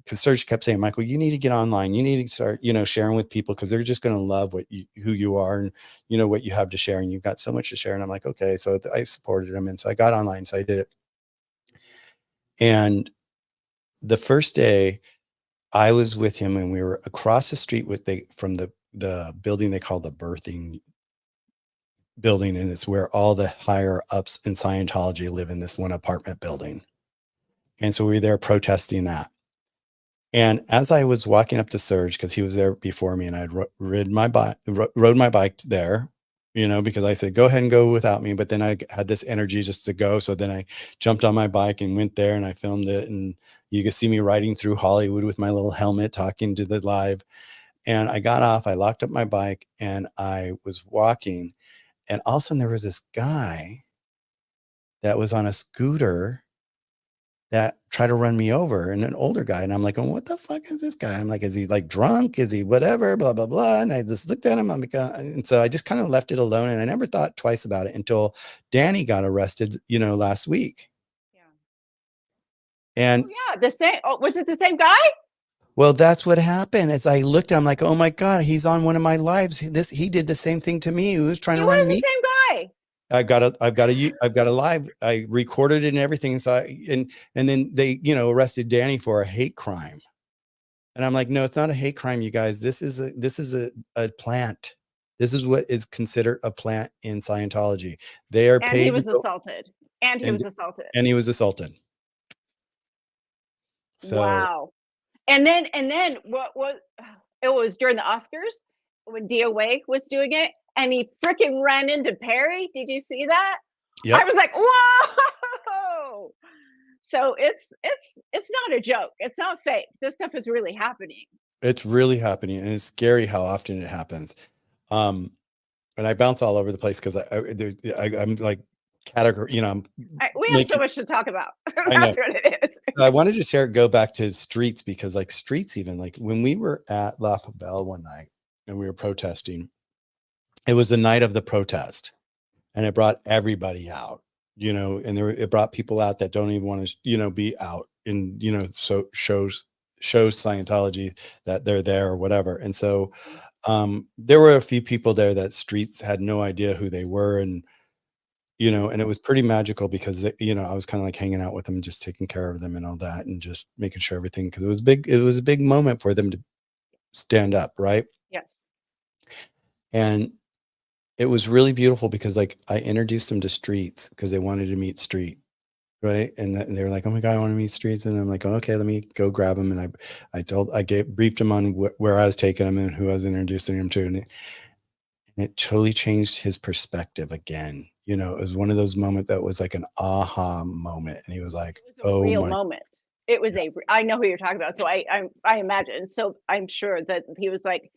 because Serge kept saying, Michael, you need to get online. You need to start, sharing with people because they're just going to love who you are and, what you have to share. And you've got so much to share. And I'm like, okay. So I supported him. And so I got online. So I did it. And the first day I was with him and we were across the street from the building they call the birthing building. And it's where all the higher ups in Scientology live in this one apartment building. And so we were there protesting that. And as I was walking up to Serge, because he was there before me and I'd rode my bike there, because I said, go ahead and go without me. But then I had this energy just to go. So then I jumped on my bike and went there and I filmed it. And you can see me riding through Hollywood with my little helmet, talking to the live. And I got off, I locked up my bike and I was walking. And all of a sudden there was this guy that was on a scooter that tried to run me over, and an older guy. And I'm like, oh, what the fuck is this guy? I'm like, is he like drunk? Is he whatever, blah, blah, blah. And I just looked at him. I'm like, and so I just kind of left it alone. And I never thought twice about it until Danny got arrested, last week. Yeah. And the same. Oh, was it the same guy? well, that's what happened. As I looked, I'm like, oh my God, he's on one of my lives. He did the same thing to me. He was trying to run me. The same guy. I've got a live. I recorded it and everything. So and then they, arrested Danny for a hate crime. And I'm like, no, it's not a hate crime, you guys. This is a plant. This is what is considered a plant in Scientology. They are paid. He was assaulted. And he was assaulted. And he was assaulted. So wow. And then what was it was during the Oscars when DOA was doing it. And he freaking ran into Perry. Did you see that? Yeah. I was like, whoa. So it's not a joke. It's not fake. This stuff is really happening. It's really happening. And it's scary how often it happens. And I bounce all over the place because I'm like category, we have so much to talk about. That's what it is. So I wanted to go back to streets because like streets, even like when we were at La Poubelle one night and we were protesting, it was the night of the protest and it brought everybody out, and it brought people out that don't even want to, be out and, so shows Scientology that they're there or whatever. And so there were a few people there that streets had no idea who they were. And, and it was pretty magical because, I was kind of like hanging out with them, just taking care of them and all that, and just making sure everything, because it was a big moment for them to stand up. Right. Yes. And it was really beautiful because like I introduced them to Streets because they wanted to meet Street. Right. And they were like, oh my God, I want to meet Streets. And I'm like, oh, okay, let me go grab them. And I briefed him on where I was taking him and who I was introducing him to. And it totally changed his perspective again. It was one of those moments that was like an aha moment. And he was like, It was a oh real my, moment. It was yeah, I know who you're talking about. So I imagine. So I'm sure that he was like,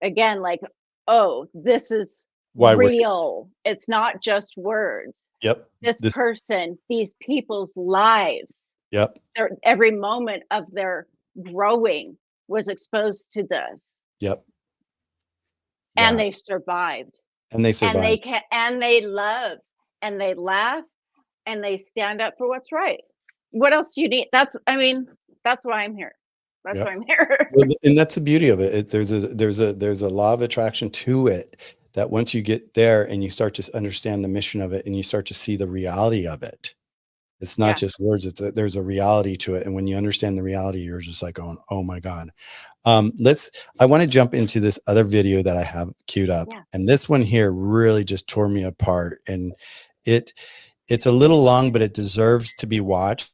again, like, oh, this is why we're here. real. It's not just words. Yep. This person, these people's lives, Yep. every moment of their growing was exposed to this, Yep. and Yeah. they survived, And they and survived. and they love, and they laugh, and they stand up for what's right. What else do you need? That's why I'm here. That's why Yep. I'm here. Well, and that's the beauty of it. There's a law of attraction to it, that once you get there and you start to understand the mission of it and you start to see the reality of it, it's not Yeah. just words. There's a reality to it. And when you understand the reality, you're just like going, oh my God. I want to jump into this other video that I have queued up. Yeah. And this one here really just tore me apart. And it's a little long, but it deserves to be watched.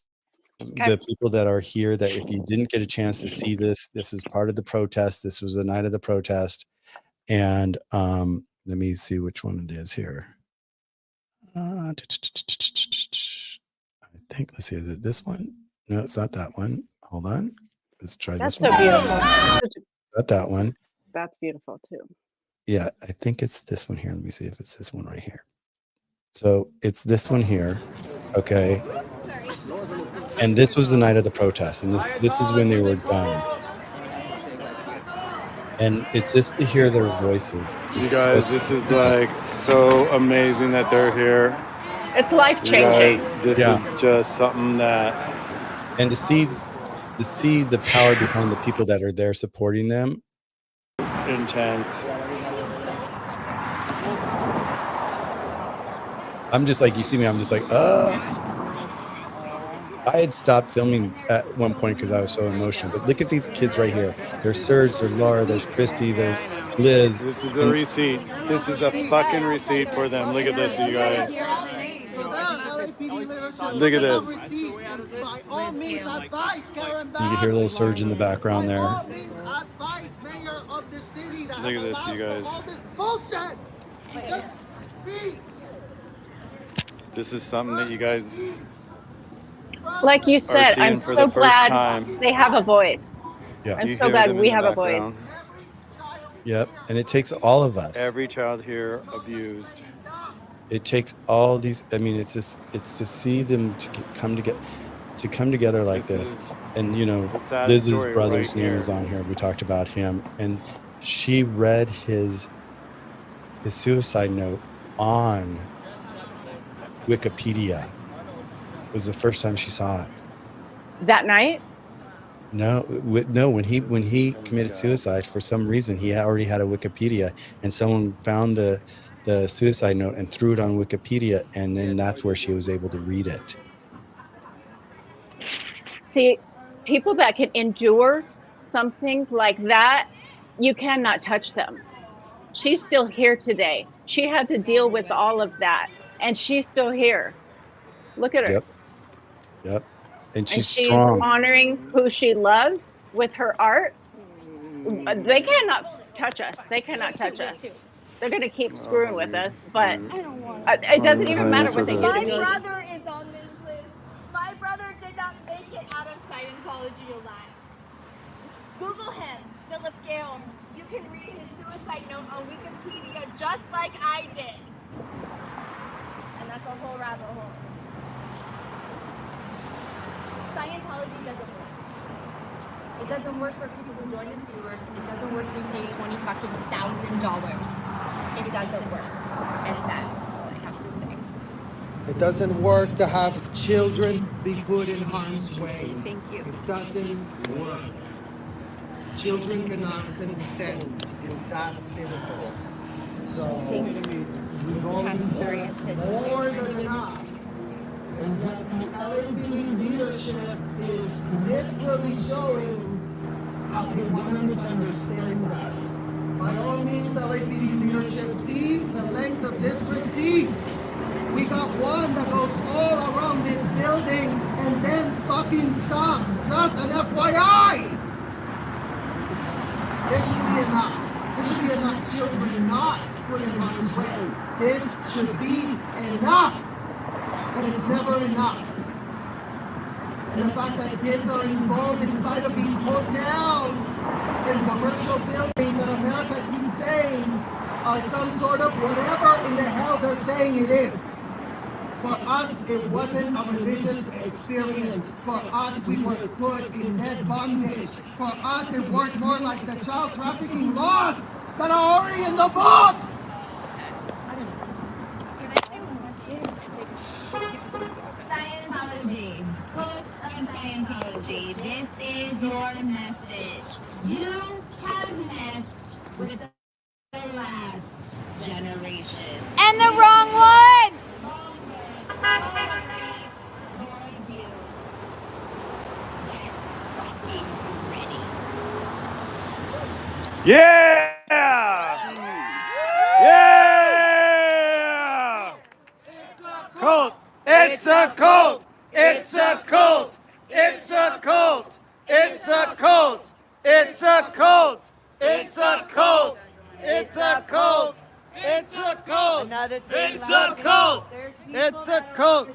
Okay. The people that are here, that if you didn't get a chance to see this is part of the protest. This was the night of the protest. And let me see which one it is here. I think, let's see, is it this one? No, it's not that one. Hold on. Let's try That's this so one. beautiful. Not that one. That's beautiful too. Yeah, I think it's this one here. Let me see if it's this one right here. So it's this one here. Okay. And this was the night of the protest. And this is when they were done. And it's just to hear their voices. You guys, this is like so amazing that they're here. It's life You changing. guys, this Yeah. is just something that And to see the power behind the people that are there supporting them. intense. I'm just like, you see me, I'm just like, I had stopped filming at one point because I was so emotional. But look at these kids right here. There's Serge, there's Laura, there's Christy, there's Liz. This is a receipt. This is a fucking receipt for them. Look at this, you guys. Look at this. You can hear a little Serge in the background there. Look at this, you guys. This is something that you guys Like you said, seeing I'm for so the first glad time. they have a voice. Yeah. I'm You so hear glad them we in the have a background. voice. Yep. And it takes all of us. Every child here abused. It takes all these. I mean, it's to see them come together like This this. is And the sad Liz's story brother's right name here. is on here. We talked about him, and she read his suicide note on Wikipedia. It was the first time she saw it. That night? No, when he committed suicide, for some reason he already had a Wikipedia, and someone found the suicide note and threw it on Wikipedia, and then that's where she was able to read it. See, people that can endure something like that, you cannot touch them. She's still here today. She had to deal with all of that, and she's still here. Look at her. Yep. And And she's she's strong. honoring who she loves with her art. They cannot touch us. They cannot touch us. They're going to keep screwing with us, but it doesn't even matter what they do to My me. brother is on this list. My brother did not make it out of Scientology alive. Google him, Philip Gale. You can read his suicide note on Wikipedia just like I did. And that's a whole rabbit hole. Scientology doesn't work. It doesn't work for people who join the Sea Org. It doesn't work if you pay $20,000. It doesn't work. And that's all I have to say. It doesn't work to have children be put in harm's way. Thank you. It doesn't work. Children cannot consent. It's that simple. So we're going to say more than enough. And that the LAPD leadership is literally showing how they want to misunderstand us. By all means, LAPD leadership, see the length of this receipt. We got one that goes all around this building and then fucking some. Just an FYI. This should be enough. This should be enough children not put in harm's way. This should be enough. But it's never enough. And the fact that kids are involved inside of these hotels and commercial buildings that America keeps saying are some sort of whatever in the hell they're saying it is. For us, it wasn't a religious experience. For us, we were put in dead bondage. For us, it worked more like the child trafficking laws that are already in the books. Scientology. Quotes of Scientology. This is your message. You have messed with the last generation. And the wrong ones! Yeah! Yeah! Cult! It's a cult! It's a cult! It's a cult! It's a cult! It's a cult! It's a cult! It's a cult! It's a cult! It's a cult! It's a cult!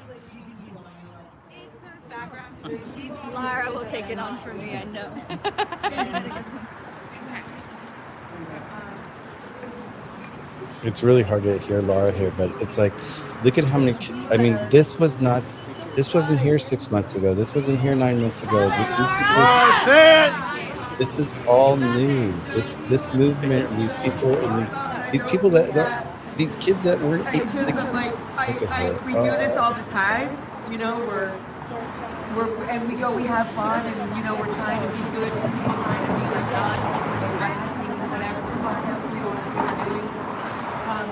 Lara will take it on for me, I know. It's really hard to hear Laura here, but it's like, look at how many. I mean, this wasn't here 6 months ago. This wasn't here 9 months ago. These people, this is all new. This movement, and these people, and these people these kids that weren't. We do this all the time. You know, we have fun, and you know, we're trying to be good people, trying to be like God, practicing whatever podcast we were doing.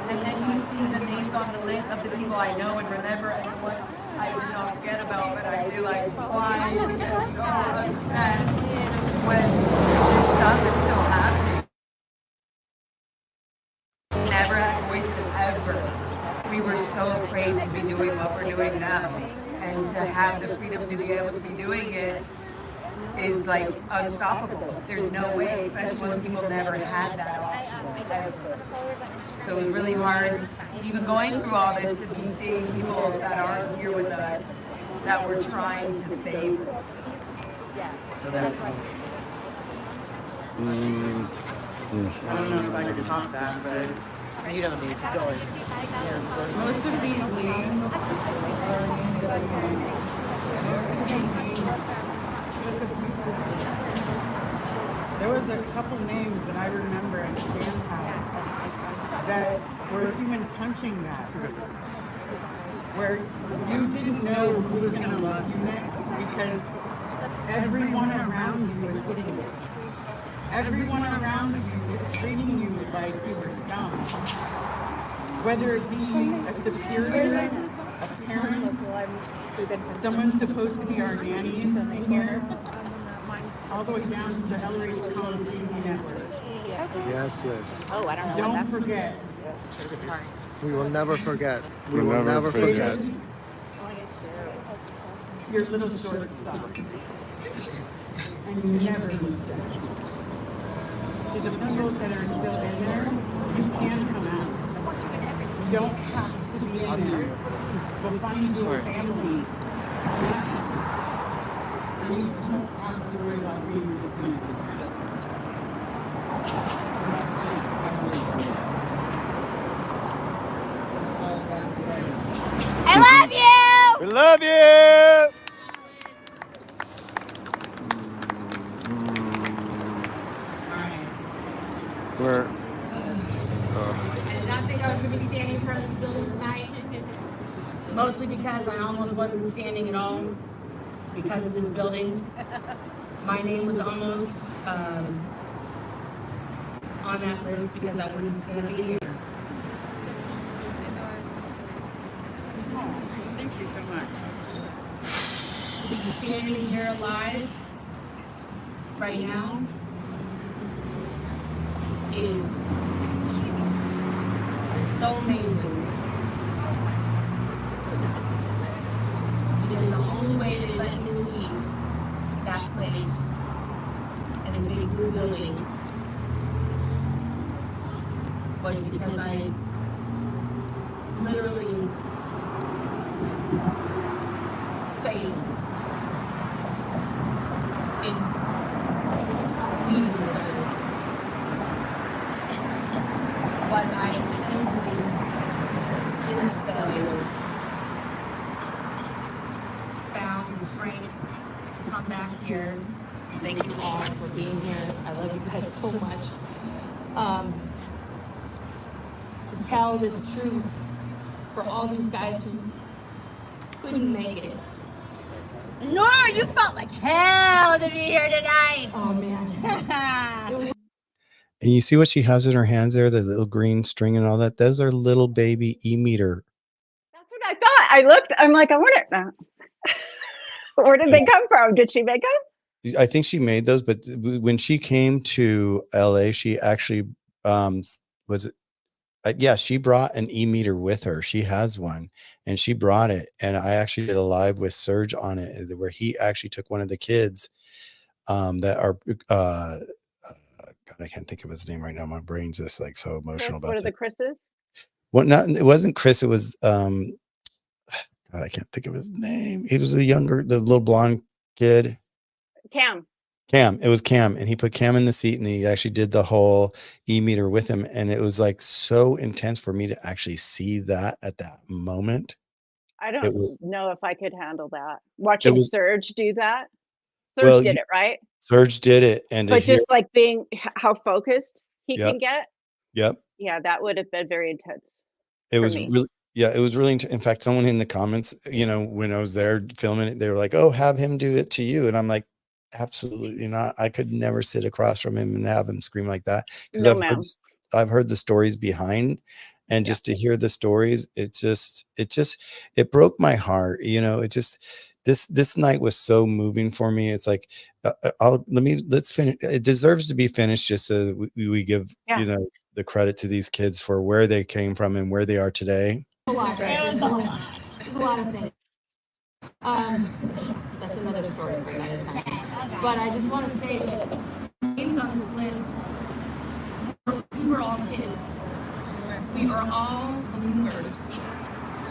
And then you see the names on the list of the people I know and remember, and what I forget about, but I realize why we get so upset when this stuff is still happening. Never had voices ever. We were so afraid to be doing what we're doing now, and to have the freedom to be able to be doing it is like unstoppable. There's no way, especially when people never had that option ever. So it's really hard, even going through all this, to be seeing people that aren't here with us, that we're trying to save us. So that's I don't know if I can top that, but you don't need to go in. most of these names are names that I There was a couple names that I remember at Stan's house that were human punching bag, where you didn't know who was going to love you next because everyone around you was hitting you. Everyone around you was treating you like you were scum. Whether it be a superior, a parent, someone supposed to be our nanny in here, all the way down to the Hillary Clinton TV network. Yes. Oh, I don't know. Don't forget. We will never forget. We will never forget. Your little short suck. And you never lose that. To the people that are still in there, you can come out. You don't have to be in there. Go find you a family. Yes. And you don't have to worry about being disconnected. I love you! We love you! We're. I did not think I was going to be standing in front of this building tonight. mostly because I almost wasn't standing at all because of this building. My name was almost on that list because I wasn't going to be here. Thank you so much. To be standing here alive right now is so amazing. Because the only way they let me leave that place and the big blue building was because I literally failed in leaving this earth. But I thankfully, in that failure, found the strength to come back here. Thank you all for being here. I love you guys so much. To tell this truth for all these guys who couldn't make it. Nora, you felt like hell to be here tonight. Oh man. It was And you see what she has in her hands there, the little green string and all that? Those are little baby e-meter. That's what I thought. I looked. I'm like, I wonder, where did they come from? Did she make them? I think she made those, but when she came to LA, she actually she brought an e-meter with her. She has one and she brought it. And I actually did a live with Serge on it where he actually took one of the kids that are God, I can't think of his name right now. My brain's just like so emotional Chris, about what are it. the Chris's? It wasn't Chris, it was God, I can't think of his name. He was the little blonde kid. Cam. It was Cam, and he put Cam in the seat, and he actually did the whole e-meter with him, and it was like so intense for me to actually see that at that moment. I don't know if I could handle that. Watching Serge do that. Well, Serge did it, right? Serge did it, and But just like being how focused he can get. Yep. Yeah, that would have been very intense. It was really, it was really. In fact, someone in the comments, when I was there filming it, they were like, "Oh, have him do it to you," and I'm like, absolutely not. I could never sit across from him and have him scream like that because I've heard the stories behind, and just to hear the stories, it broke my heart. This night was so moving for me. It's like, let's finish. It deserves to be finished just so we give, the credit to these kids for where they came from and where they are today. a lot. There's a lot of things. That's another story for another time. But I just want to say that names on this list, we were all kids. We are all believers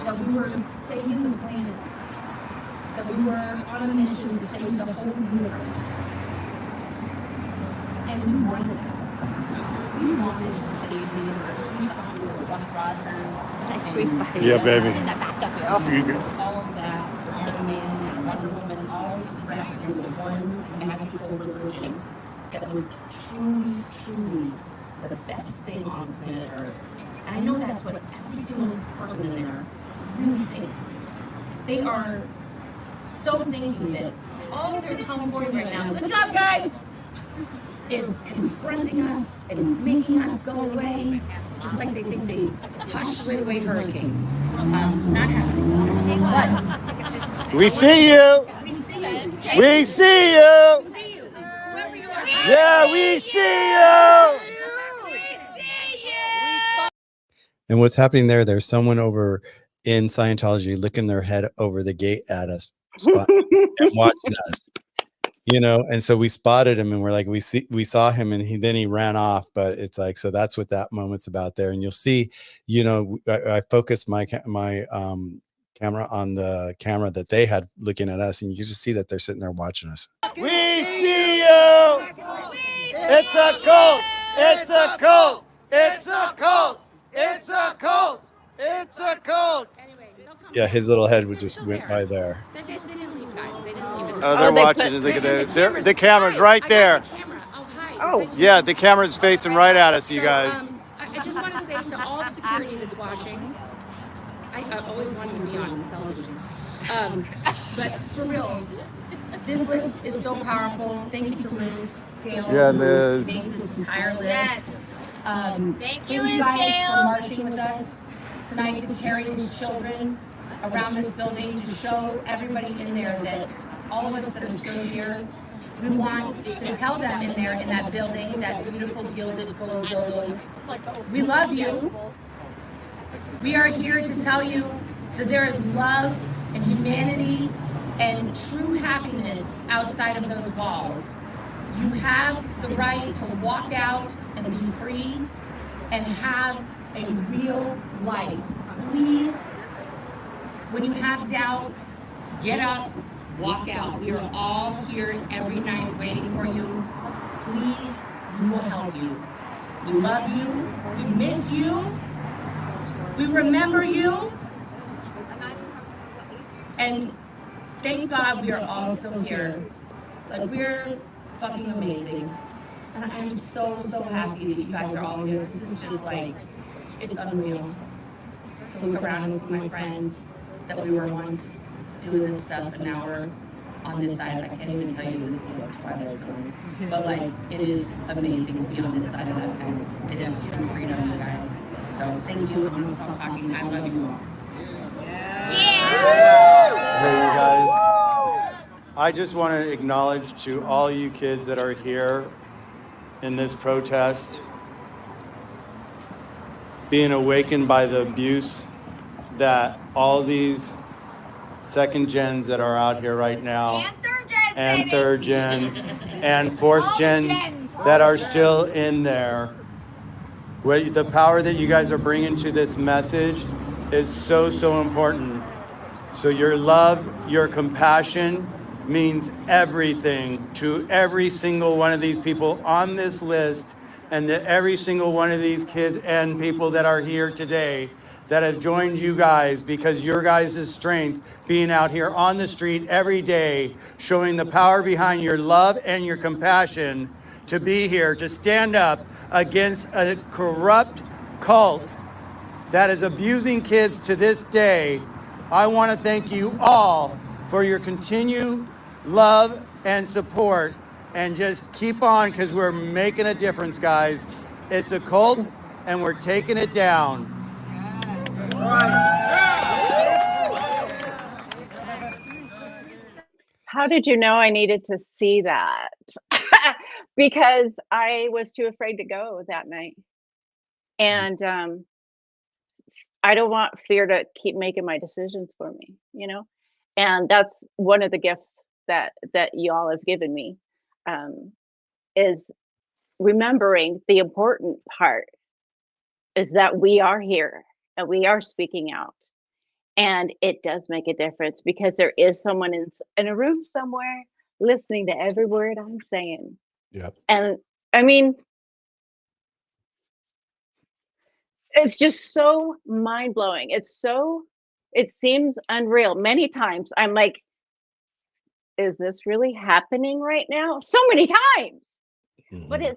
that we were saving the planet, that we were on a mission to save the whole universe. And we wanted that. We wanted to save the universe. We thought we were Buck Rogers. I squeezed by Yeah, baby. All of that, Iron Man, and Wonder Woman, all wrapped into one magical religion that was truly, truly the best thing on planet Earth. And I know that's what every single person in there really thinks. They are so thinking that all of their tomboys right now, good job, guys, is confronting us and making us go away, just like they think they pushed away hurricanes. Not happening. But We see you. we see you. We see you. We see you. Whoever you are. Yeah, we see you. And what's happening there? There's someone over in Scientology looking their head over the gate at us, and watching us. And so we spotted him and we're like, we saw him, and then he ran off. But it's like, so that's what that moment's about there. And you'll see, I focused my camera on the camera that they had looking at us, and you can just see that they're sitting there watching us. We see you. It's a cult. It's a cult. It's a cult. It's a cult. It's a cult. Yeah, his little head would just went by there. They didn't leave, guys. They didn't leave. Oh, they're watching. Look at that. The camera's right there. Oh. Yeah, the camera's facing right at us, you guys. I just want to say to all of security that's watching, I always wanted to be on television. But for real, this list is so powerful. Thank you to Liz Gale Yeah, who Liz. made this entire list. Yes. Thank you guys for marching with us tonight to carry these children around this building to show everybody in there that all of us that are still here, we want to tell them in there in that building, that beautiful gilded gold building, we love you. We are here to tell you that there is love and humanity and true happiness outside of those walls. You have the right to walk out and be free and have a real life. Please, when you have doubt, get up, walk out. We are all here every night waiting for you. Please, we will help you. We love you. We miss you. We remember you. And thank God we are all still here. Like, we're fucking amazing. And I'm so, so happy that you guys are all here. This is just like, it's unreal. To look around and see my friends that we were once doing this stuff and now we're on this side. I can't even tell you this is like Twilight Zone. But like, it is amazing to be on this side of that fence. It is true freedom, you guys. So thank you. I'm gonna stop talking. I love you all. Hey, you guys. I just want to acknowledge to all you kids that are here in this protest, being awakened by the abuse that all these second gens that are out here right now, and third gens, and fourth gens that are still in there. The power that you guys are bringing to this message is so, so important. So your love, your compassion means everything to every single one of these people on this list and to every single one of these kids and people that are here today that have joined you guys, because your guys' strength being out here on the street every day, showing the power behind your love and your compassion to be here, to stand up against a corrupt cult that is abusing kids to this day. I want to thank you all for your continued love and support, and just keep on, because we're making a difference, guys. It's a cult and we're taking it down. How did you know I needed to see that? Because I was too afraid to go that night. And I don't want fear to keep making my decisions for me, you know? And that's one of the gifts that y'all have given me, is remembering the important part is that we are here and we are speaking out. And it does make a difference, because there is someone in a room somewhere listening to every word I'm saying. Yep. And I mean, it's just so mind blowing. It seems unreal. Many times I'm like, is this really happening right now? So many times. But Mhm.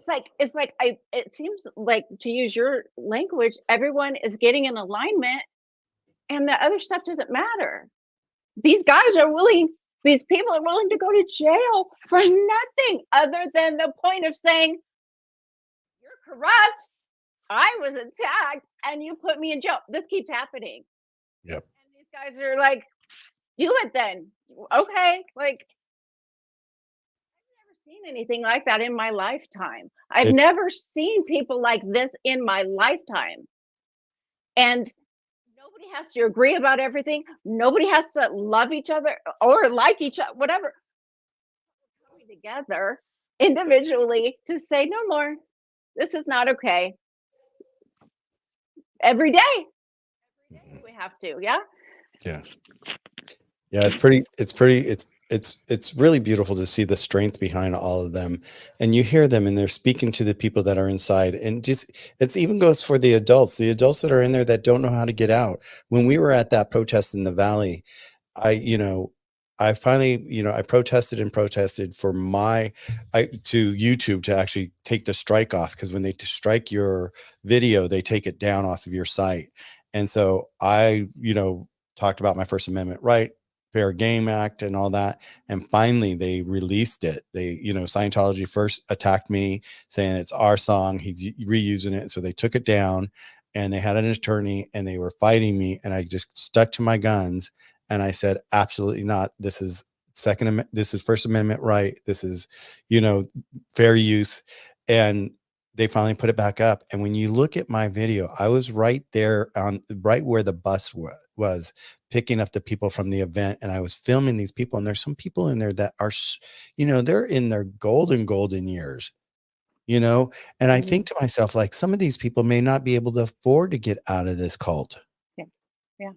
it seems like, to use your language, everyone is getting in alignment and the other stuff doesn't matter. These people are willing to go to jail for nothing other than the point of saying, you're corrupt, I was attacked, and you put me in jail. This keeps happening. Yep. And these guys are like, do it then. Okay. Like, I've never seen anything like that in my lifetime. I've It's never seen people like this in my lifetime. And nobody has to agree about everything. Nobody has to love each other or like each other, whatever. We're coming together individually to say, no more. This is not okay. Every day. We have to, yeah? Yeah. Yeah, it's really beautiful to see the strength behind all of them. And you hear them and they're speaking to the people that are inside. And just, it's even goes for the adults that are in there that don't know how to get out. When we were at that protest in the Valley, I finally, I protested and protested for to YouTube to actually take the strike off, because when they strike your video, they take it down off of your site. And so I, talked about my First Amendment right, Fair Game Act and all that. And finally they released it. They, Scientology first attacked me saying it's our song, he's reusing it. So they took it down and they had an attorney and they were fighting me. And I just stuck to my guns. And I said, absolutely not. This is this is First Amendment right. This is, fair use. And they finally put it back up. And when you look at my video, I was right there on right where the bus was picking up the people from the event. And I was filming these people. And there's some people in there that are, they're in their golden years, and I think to myself, like, some of these people may not be able to afford to get out of this cult. Yeah. Yeah.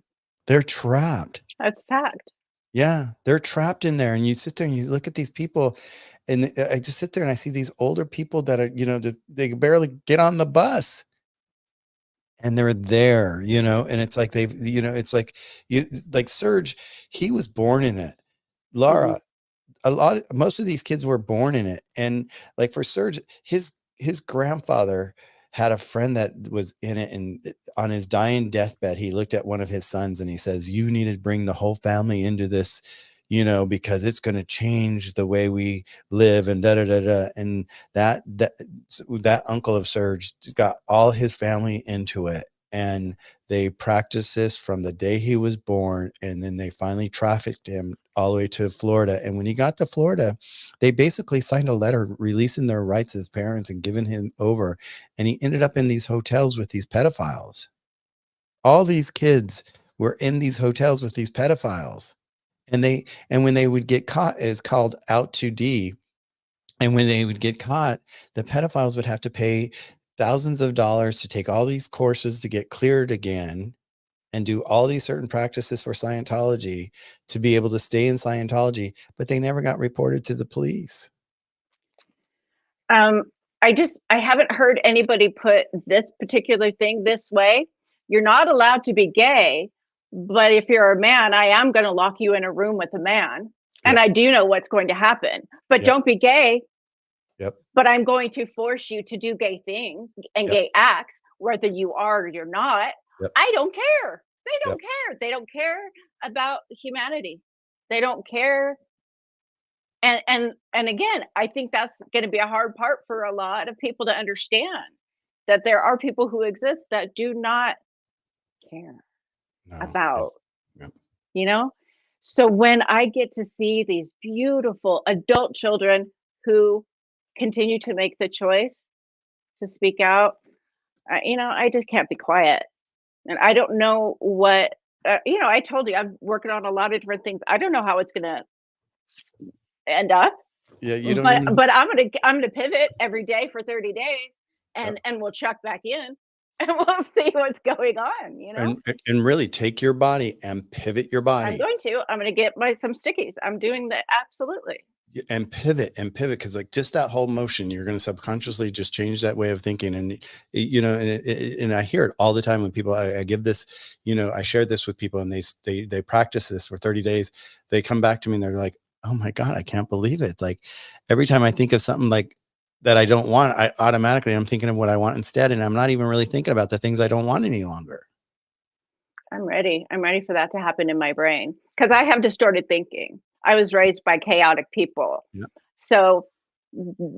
They're trapped. That's fact. Yeah, they're trapped in there. And you sit there and you look at these people, and I just sit there and I see these older people that are, they barely get on the bus. And they're there, and it's like they've, it's like like Serge, he was born in it. Laura, most of these kids were born in it. And like for Serge, his grandfather had a friend that was in it, and on his dying deathbed he looked at one of his sons and he says, you need to bring the whole family into this, because it's going to change the way we live, and da da da da. And that uncle of Serge got all his family into it, and they practiced this from the day he was born. And then they finally trafficked him all the way to Florida. And when he got to Florida, they basically signed a letter releasing their rights as parents and giving him over. And he ended up in these hotels with these pedophiles. All these kids were in these hotels with these pedophiles. And when they would get caught, it's called out to D. And when they would get caught, the pedophiles would have to pay thousands of dollars to take all these courses to get cleared again and do all these certain practices for Scientology to be able to stay in Scientology, but they never got reported to the police. I haven't heard anybody put this particular thing this way. You're not allowed to be gay, but if you're a man, I am going to lock you in a room with a man. And I do know what's going to happen, but don't be gay. Yep. But I'm going to force you to do gay things and gay acts, whether you are or you're not. I don't care. They don't care. They don't care about humanity. They don't care. And again, I think that's going to be a hard part for a lot of people to understand, that there are people who exist that do not care about, So when I get to see these beautiful adult children who continue to make the choice to speak out, I just can't be quiet. And I don't know what, I told you I'm working on a lot of different things. I don't know how it's going to end up. Yeah, you don't even know. But I'm gonna pivot every day for 30 days, and we'll check back in, and we'll see what's going on. And really take your body and pivot your body. I'm going to get some stickies. I'm doing that. Absolutely. And pivot, because like just that whole motion, you're going to subconsciously just change that way of thinking. And and I hear it all the time when people, I give this, I share this with people, and they practice this for 30 days. They come back to me and they're like, oh my God, I can't believe it. It's like every time I think of something like that I don't want, I'm thinking of what I want instead. And I'm not even really thinking about the things I don't want any longer. I'm ready for that to happen in my brain, because I have distorted thinking. I was raised by chaotic people. Yep. So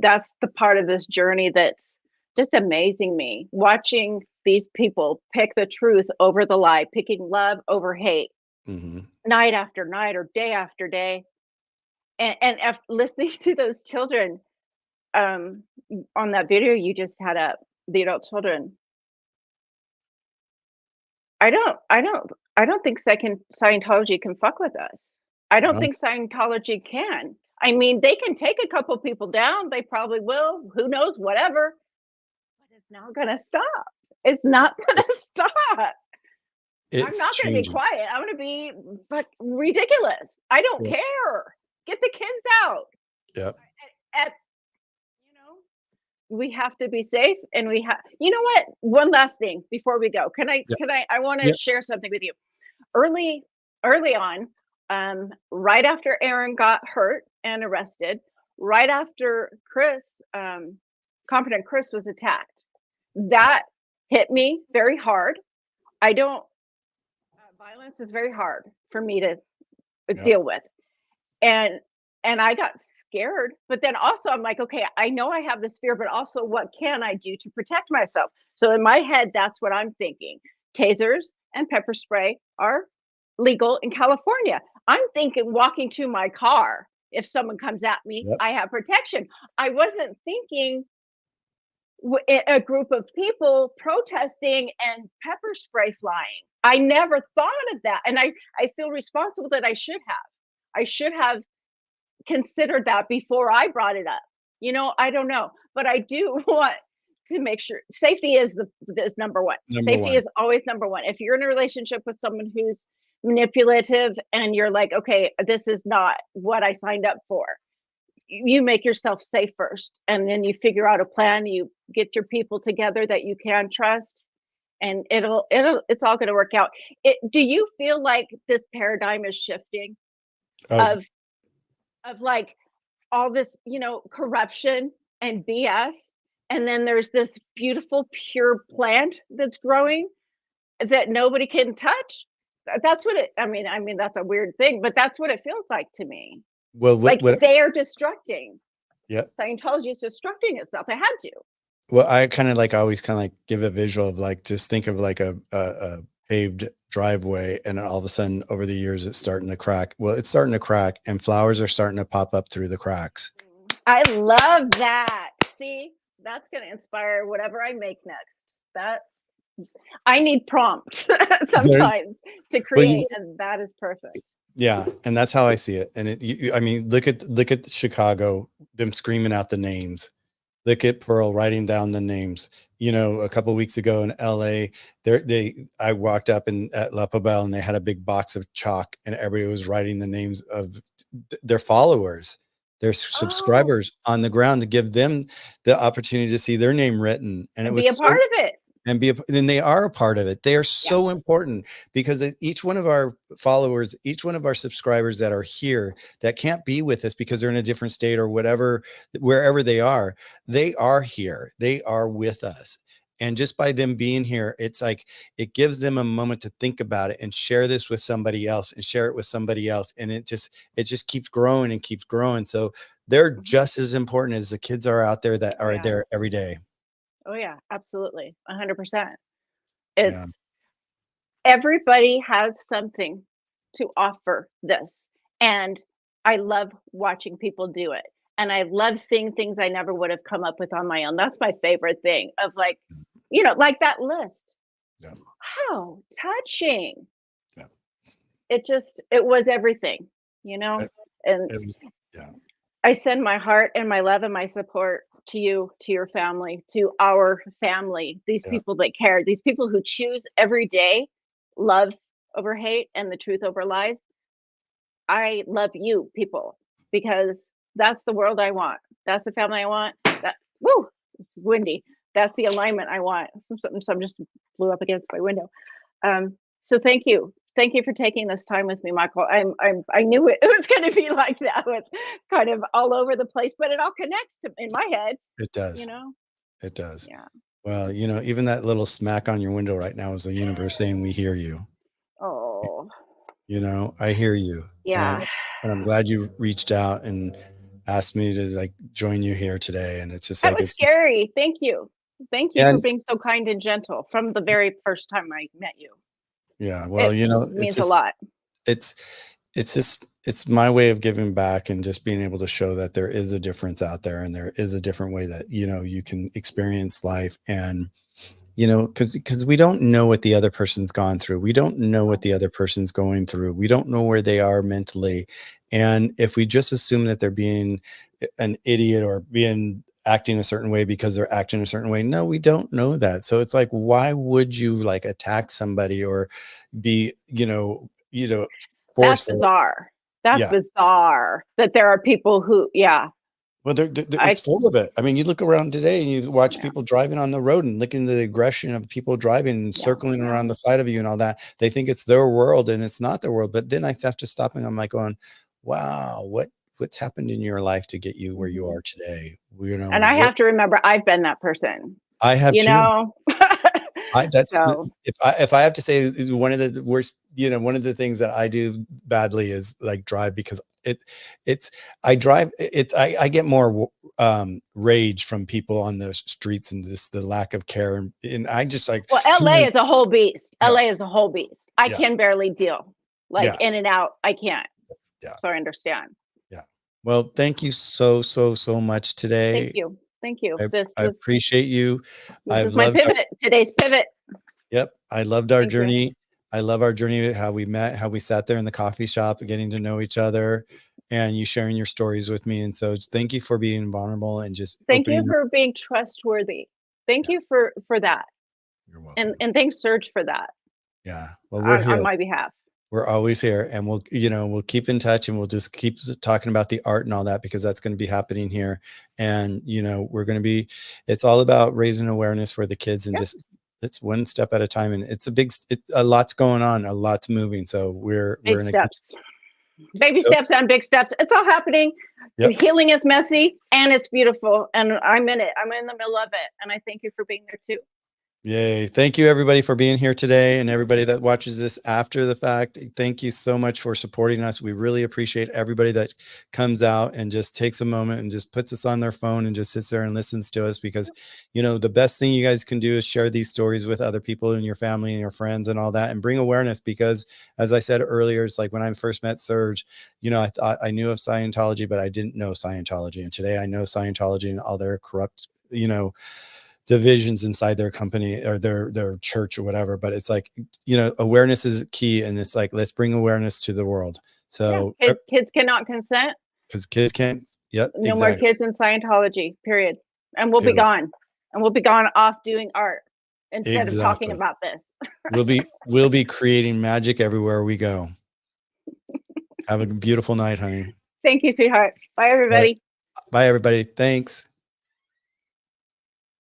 that's the part of this journey that's just amazing me, watching these people pick the truth over the lie, picking love over hate, night after night or day after day. And listening to those children on that video you just had up, the adult children, I don't think Scientology can fuck with us. I don't think Scientology can. I mean, they can take a couple people down. They probably will. Who knows? Whatever. But it's not going to stop. It's not going to stop. I'm not going to be quiet. I'm going to be ridiculous. I don't care. Get the kids out. Yep. We have to be safe, and we have. You know what? One last thing before we go. Can I? I want to share something with you. Early on, right after Aaron got hurt and arrested, right after Competent Chris was attacked, that hit me very hard. I don't violence is very hard for me to Yep. deal with. And I got scared, but then also I'm like, okay, I know I have this fear, but also what can I do to protect myself? So in my head, that's what I'm thinking. Tasers and pepper spray are legal in California. I'm thinking walking to my car, if someone comes at me, Yep. I have protection. I wasn't thinking a group of people protesting and pepper spray flying. I never thought of that. And I feel responsible that I should have. I should have considered that before I brought it up. You know, I don't know, but I do want to make sure safety is number one. Number Safety one. is always number one. If you're in a relationship with someone who's manipulative and you're like, okay, this is not what I signed up for, you make yourself safe first, and then you figure out a plan. You get your people together that you can trust, and it's all going to work out. Do you feel like this paradigm is shifting Oh, of like all this, corruption and BS, and then there's this beautiful pure plant that's growing that nobody can touch? That's what it I mean, that's a weird thing, but that's what it feels like to me. well, Like they are destructing. yeah. Scientology is destructing itself. It had to. Well, I kind of like always kind of like give a visual of like just think of like a paved driveway, and all of a sudden over the years it's starting to crack. Well, it's starting to crack, and flowers are starting to pop up through the cracks. I love that. See, that's going to inspire whatever I make next. That I need prompts sometimes to Well, create, and that is perfect. yeah, and that's how I see it. And I mean, look at Chicago, them screaming out the names. Look at Pearl writing down the names. You know, a couple of weeks ago in LA, I walked up at La Pobel, and they had a big box of chalk, and everybody was writing the names of their followers, their subscribers on the ground to give them the opportunity to see their name written. And it And was be a part of it. and then they are a part of it. They are so important, because each one of our followers, each one of our subscribers that are here that can't be with us because they're in a different state or whatever, wherever they are here. They are with us. And just by them being here, it's like it gives them a moment to think about it and share this with somebody else and share it with somebody else. And it just keeps growing and keeps growing. So they're just as important as the kids are out there that are there every day. Oh yeah, absolutely. 100%. Yeah. It's everybody has something to offer this. And I love watching people do it. And I love seeing things I never would have come up with on my own. That's my favorite thing of like, like that list. Yeah. How touching. Yeah. It was everything, It and was, yeah. I send my heart and my love and my support to you, to your family, to our family, these Yeah. people that care, these people who choose every day love over hate and the truth over lies. I love you people, because that's the world I want. That's the family I want. It's windy. That's the alignment I want. Some just blew up against my window. So thank you. Thank you for taking this time with me, Michael. I knew it was going to be like that, with kind of all over the place, but it all connects in my head. It does. It does. Yeah. Well, even that little smack on your window right now is the universe saying we hear you. Oh. I hear you. Yeah. And I'm glad you reached out and asked me to like join you here today. And it's just That like was scary. Thank you. Thank you for being so kind and gentle from the very first time I met you. Yeah. Well, it means a lot. It's my way of giving back and just being able to show that there is a difference out there, and there is a different way that, you can experience life. And, because we don't know what the other person's gone through. We don't know what the other person's going through. We don't know where they are mentally. And if we just assume that they're being an idiot or acting a certain way because they're acting a certain way, no, we don't know that. So it's like, why would you like attack somebody or be, That's forceful? bizarre. That's bizarre that there are people who, Well, it's full of it. I mean, you look around today and you watch people driving on the road and looking at the aggression of people driving and circling around the side of you and all that. They think it's their world, and it's not their world. But then I have to stop, and I'm like going, wow, what's happened in your life to get you where you are today? And I have to remember, I've been that person. I have too. That's So, if I have to say is one of the worst, one of the things that I do badly is like drive because it's I drive I get more rage from people on the streets and the lack of care and I just like well, LA is a whole beast. yeah, LA is a whole beast. I yeah, can barely deal. Like yeah, in and out, I can't. yeah, So I understand. yeah. Well, thank you so much Thank today. you. Thank you. I, This I was appreciate you. this I've is my loved pivot. Today's pivot. Yep. I loved our Thank you. journey. I love our journey, how we met, how we sat there in the coffee shop, getting to know each other and you sharing your stories with me. And so thank you for being vulnerable and just Thank you opening up. for being trustworthy. Thank Yeah, you for that. you're welcome. And thanks, Serge, for that Yeah. Well, we're here. on my behalf. We're always here and we'll keep in touch and we'll just keep talking about the art and all that because that's going to be happening here. And, we're going to be, it's all about raising awareness for the kids and Yep. just, it's one step at a time. And it's a lot's going on, a lot's moving. So we're Big in a steps. Baby so, steps and big steps. It's all happening. yep. The healing is messy and it's beautiful. And I'm in it. I'm in the middle of it. And I thank you for being there too. Yay. Thank you everybody for being here today and everybody that watches this after the fact. Thank you so much for supporting us. We really appreciate everybody that comes out and just takes a moment and just puts us on their phone and just sits there and listens to us because, the best thing you guys can do is share these stories with other people in your family and your friends and all that and bring awareness because as I said earlier, it's like when I first met Serge, I thought I knew of Scientology, but I didn't know Scientology. And today I know Scientology and all their corrupt, divisions inside their company or their church or whatever. But it's like, awareness is key. And it's like, let's bring awareness to the world. So kids cannot consent. Because kids can't. Yep. No more kids in Scientology, period. And we'll be gone. And we'll be gone off doing art instead of talking about this. We'll be creating magic everywhere we go. Have a beautiful night, honey. Thank you, sweetheart. Bye, everybody. Bye, everybody. Thanks.